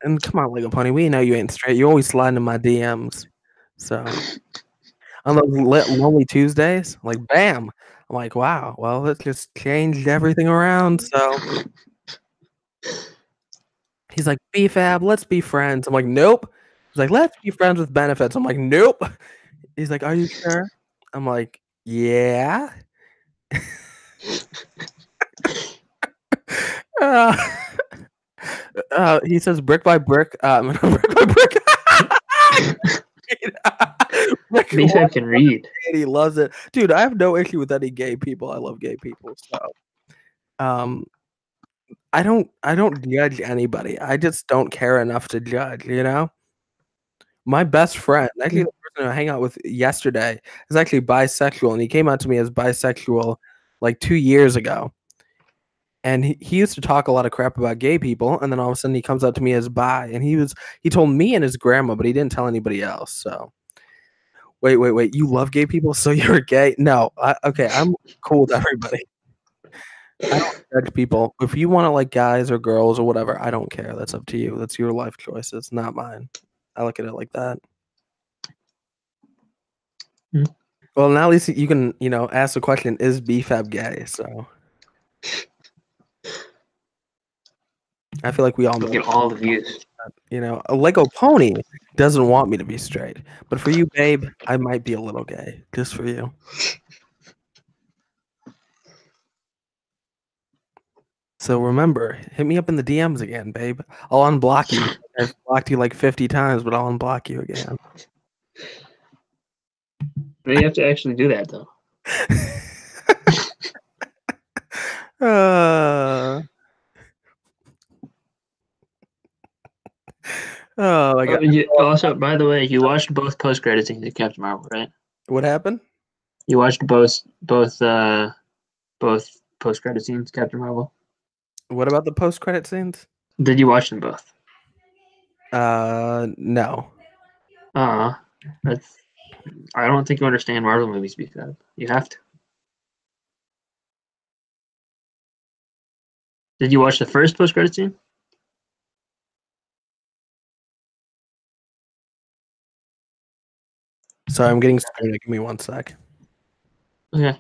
and come on, Lego Pony, we know you ain't straight. You always slide into my DMs. So on those lonely Tuesdays, like bam, I'm like, wow, well, let's just change everything around. So he's like, BFAB, let's be friends. I'm like, nope. He's like, let's be friends with benefits. I'm like, nope. He's like, are you sure? I'm like, yeah. Uh, he says brick by brick. Brick by brick. Brick BFAB can read. he loves it, dude. I have no issue with any gay people. I love gay people. So, I don't judge anybody. I just don't care enough to judge. My best friend, actually the person I hang out with yesterday, is actually bisexual, and he came out to me as bisexual like 2 years ago. And he used to talk a lot of crap about gay people, and then all of a sudden he comes up to me as bi, and he told me and his grandma, but he didn't tell anybody else. So wait, you love gay people, so you're gay? No, okay, I'm cool with everybody. I don't judge people. If you want to like guys or girls or whatever, I don't care. That's up to you. That's your life choices, not mine. I look at it like that. Well, now at least you can, ask the question: is BFAB gay? So I feel like we all know. Get all the views. A Lego Pony doesn't want me to be straight, but for you, babe, I might be a little gay, just for you. So remember, hit me up in the DMs again, babe. I'll unblock you. I've blocked you like 50 times, but I'll unblock you again. You have to actually do that, though. Oh my god. Also, by the way, you watched both post-credit scenes of Captain Marvel, right? What happened? You watched both post-credit scenes, Captain Marvel. What about the post-credit scenes? Did you watch them both? No. I don't think you understand Marvel movies, because you have to. Did you watch the first post-credit scene? Sorry, I'm getting started. Give me 1 sec. Okay.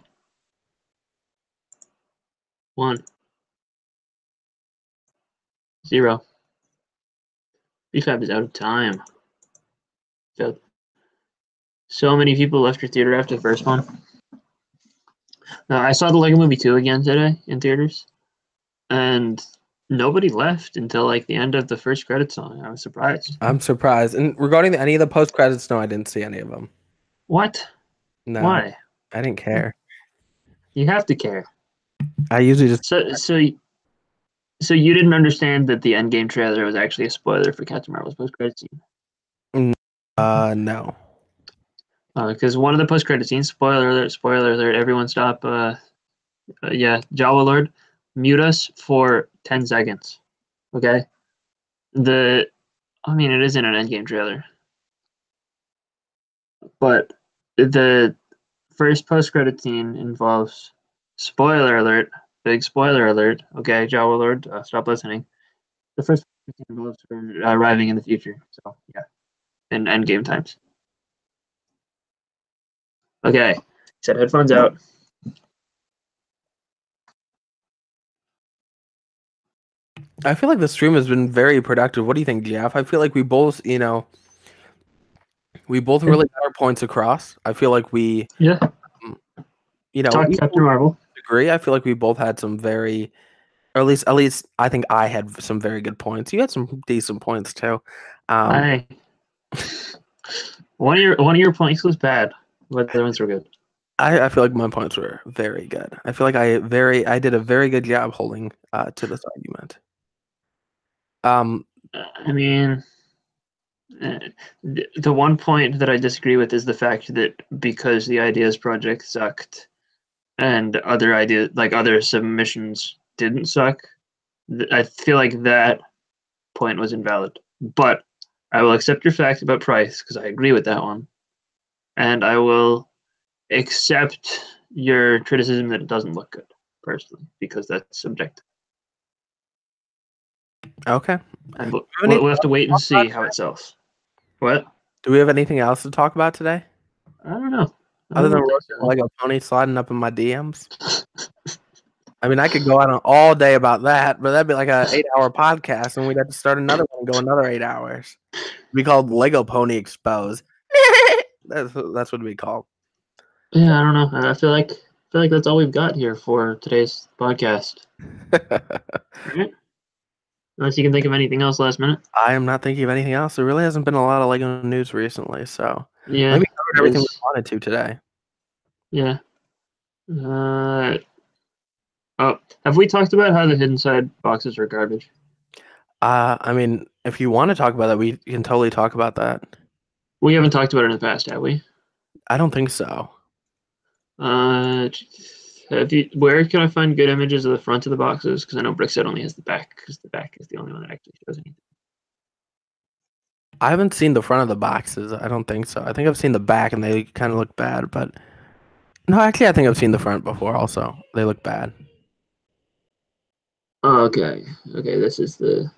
1, 0. BFAB is out of time. So many people left your theater after the first one. I saw the Lego Movie 2 again today in theaters, and nobody left until like the end of the first credit song. I was surprised. I'm surprised. And regarding any of the post credits, no, I didn't see any of them. What? No. Why? I didn't care. You have to care. I usually just so you didn't understand that the Endgame trailer was actually a spoiler for Captain Marvel's post credit scene? No. Because one of the post credit scenes, spoiler alert, everyone stop. Jawa Lord, mute us for 10 seconds. Okay? It isn't an Endgame trailer. But the first post-credit scene involves, spoiler alert, big spoiler alert. Okay, Jawa Lord, stop listening. The first scene involves her arriving in the future. So, yeah, in Endgame times. Okay, set headphones out. I feel like the stream has been very productive. What do you think, Jeff? I feel like we both, really got our points across. I feel like we, Talk Captain Marvel. Agree. I feel like we both had some very, or at least I think I had some very good points. You had some decent points too. One of your points was bad, but the other ones were good. I feel like my points were very good. I feel like I did a very good job holding to this argument. The one point that I disagree with is the fact that because the Ideas Project sucked and other submissions didn't suck, I feel like that point was invalid. But I will accept your fact about price because I agree with that one. and I will accept your criticism that it doesn't look good, personally, because that's subjective. Okay. And we'll have to wait and see how it sells. What? Do we have anything else to talk about today? I don't know. Other than roasting Lego Pony sliding up in my DMs? I mean, I could go on all day about that, but that'd be like an 8-hour podcast, and we'd have to start another one and go another 8 hours. It'd be called Lego Pony Expose. That's what it'd be called. Yeah, I don't know. I feel like that's all we've got here for today's podcast. Right? Unless you can think of anything else last minute. I am not thinking of anything else. There really hasn't been a lot of Lego news recently, so yeah, maybe covered everything we wanted to today. Yeah. Oh, have we talked about how the hidden side boxes are garbage? I mean, if you want to talk about that, we can totally talk about that. We haven't talked about it in the past, have we? I don't think so. Where can I find good images of the front of the boxes? Because I know Brick said only has the back, because the back is the only one that actually shows anything. I haven't seen the front of the boxes. I don't think so. I think I've seen the back, and they kind of look bad. But no, actually, I think I've seen the front before. Also, they look bad. Oh, okay. Okay, this is the.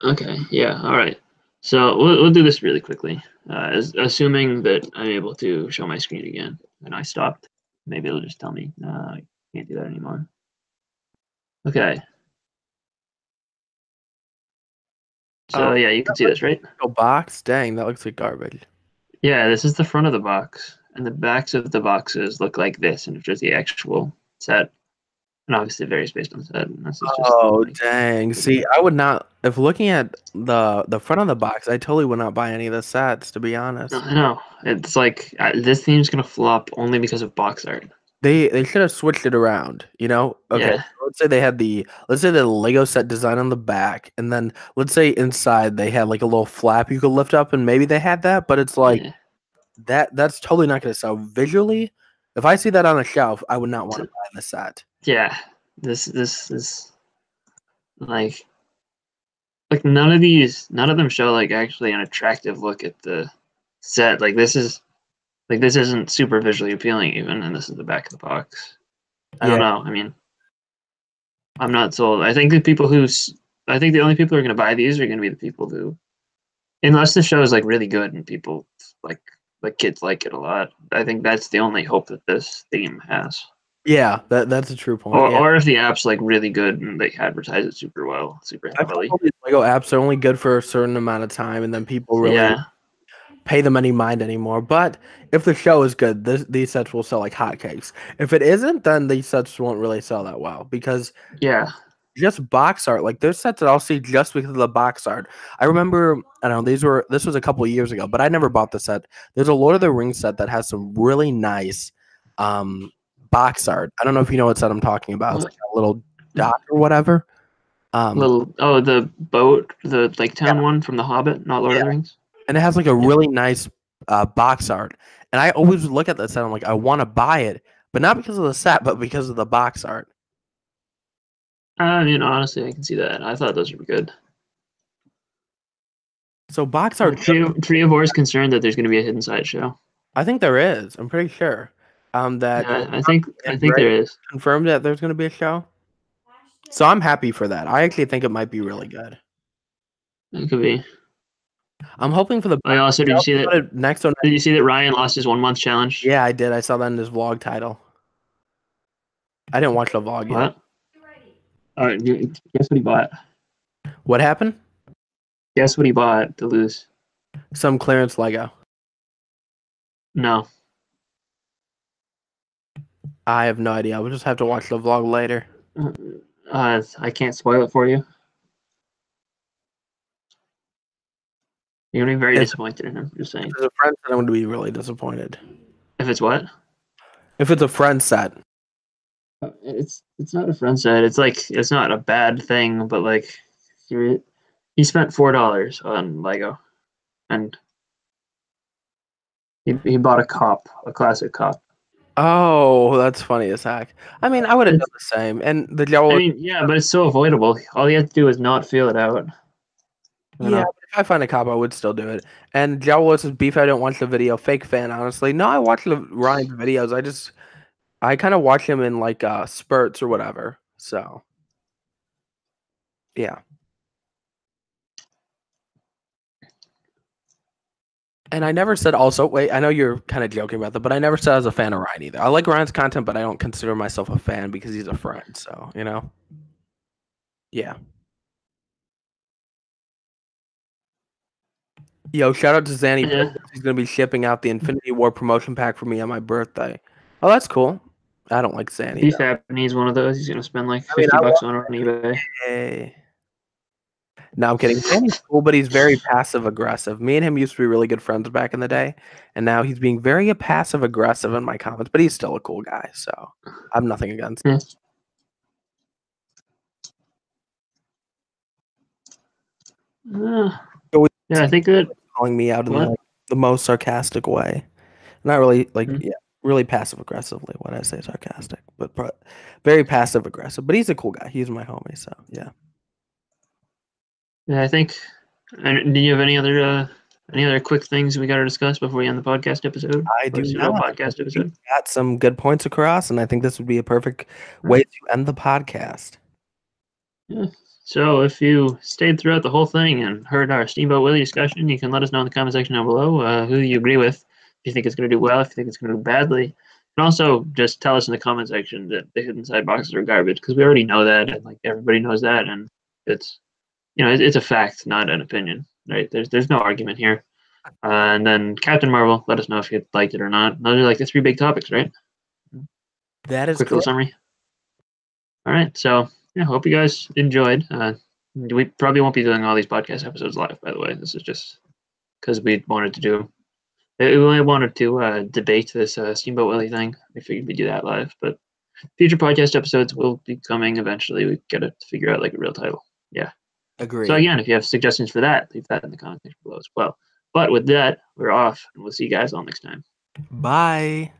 Okay, yeah, all right. So we'll do this really quickly, assuming that I'm able to show my screen again. And I stopped. Maybe it'll just tell me, no, I can't do that anymore. Okay. So yeah, you can see this, right? Oh, box? Dang, that looks like garbage. Yeah, this is the front of the box, and the backs of the boxes look like this, and it's just the actual set. And obviously it varies based on set. And this is just dang. See, I would not, if looking at the front of the box, I totally would not buy any of the sets, to be honest. I know. It's like this theme's gonna flop only because of box art. They should have switched it around, you know? Okay, Yeah. let's say they had the Lego set design on the back, and then let's say inside they had like a little flap you could lift up, and maybe they had that, but it's like that's totally not gonna sell visually. If I see that on a shelf, I would not want to buy the set. Yeah. This is like none of them show like actually an attractive look at the set. Like this isn't super visually appealing even, and this is the back of the box. I don't know. I mean, I'm not sold. I think the only people who are going to buy these are going to be the people who, unless the show is like really good and people like kids like it a lot. I think that's the only hope that this theme has. Yeah, that's a true point. Or if the app's like really good and they advertise it super well, super heavily. Lego apps are only good for a certain amount of time, and then people really pay them any mind anymore. But if the show is good, these sets will sell like hotcakes. If it isn't, then these sets won't really sell that well because just box art. Like there's sets that I'll see just because of the box art. I remember, I don't know, this was a couple of years ago, but I never bought the set. There's a Lord of the Rings set that has some really nice box art. I don't know if you know what set I'm talking about. It's like a little dot or whatever. The boat, the Lake Town one from The Hobbit, not Lord of the Rings. And it has like a really nice box art. And I always look at that set. I'm like, I want to buy it, but not because of the set, but because of the box art. I mean, honestly, I can see that. I thought those were good. So box art. Triavore is concerned that there's going to be a hidden side show. I think there is. I'm pretty sure. I think there is. Confirmed that there's going to be a show. So I'm happy for that. I actually think it might be really good. It could be. I'm hoping for the. I also did you see that next one? Did you see that Ryan lost his 1 month challenge? Yeah, I did. I saw that in his vlog title. I didn't watch the vlog yet. All right, guess what he bought? What happened? Guess what he bought to lose? Some clearance Lego. No. I have no idea. We'll just have to watch the vlog later. I can't spoil it for you. You're gonna be very disappointed in him. Just saying. If it's a friend set, I'm gonna be really disappointed. If it's what? If it's a friend set. It's not a friend set. It's not a bad thing, but like he spent $4 on Lego, and he bought a classic cop. Oh, that's funny as heck. I mean, I would have done the same. And the I Jello, mean, yeah, but it's so avoidable. All you have to do is not feel it out. You yeah, know? if I find a cop, I would still do it. And Jello was beef. I don't watch the video. Fake fan, honestly. No, I watch Ryan's videos. I kind of watch him in like spurts or whatever. So yeah. And I never said also, wait, I know you're kind of joking about that, but I never said I was a fan of Ryan either. I like Ryan's content, but I don't consider myself a fan because he's a friend. So, you know? Yeah. Yo, shout out to Zanny. Yeah. He's going to be shipping out the Infinity War promotion pack for me on my birthday. Oh, that's cool. I don't like Zanny, though. BFAB needs one of those. He's gonna spend like I mean, $50 on eBay. hey. No, I'm kidding. Zanny's cool, but he's very passive aggressive. Me and him used to be really good friends back in the day, and now he's being very passive aggressive in my comments, but he's still a cool guy, so I have nothing against him. Yeah, I think that Calling me out in what? like the most sarcastic way. Not really like Hmm. yeah, really passive aggressively when I say sarcastic, but very passive aggressive. But he's a cool guy. He's my homie, so yeah. Yeah, I think. And do you have any other quick things we got to discuss before we end the podcast episode? I do Or pseudo not. podcast episode. Got some good points across, and I think this would be a perfect way to end the podcast. Yeah. So if you stayed throughout the whole thing and heard our Steamboat Willie discussion, you can let us know in the comment section down below who you agree with. If you think it's going to do well, if you think it's going to do badly. And also just tell us in the comment section that the hidden side boxes are garbage, because we already know that, and like everybody knows that, and it's it's a fact, not an opinion, right? There's no argument here. And then Captain Marvel, let us know if you liked it or not. Those are like the three big topics, right? That is Quick little correct. summary. All right, so yeah, hope you guys enjoyed. We probably won't be doing all these podcast episodes live, by the way. This is just because we wanted to do. We wanted to debate this Steamboat Willie thing. We figured we'd do that live, but future podcast episodes will be coming eventually. We got to figure out like a real title. Yeah. Agreed. So again, if you have suggestions for that, leave that in the comment section below as well. But with that, we're off, and we'll see you guys all next time. Bye.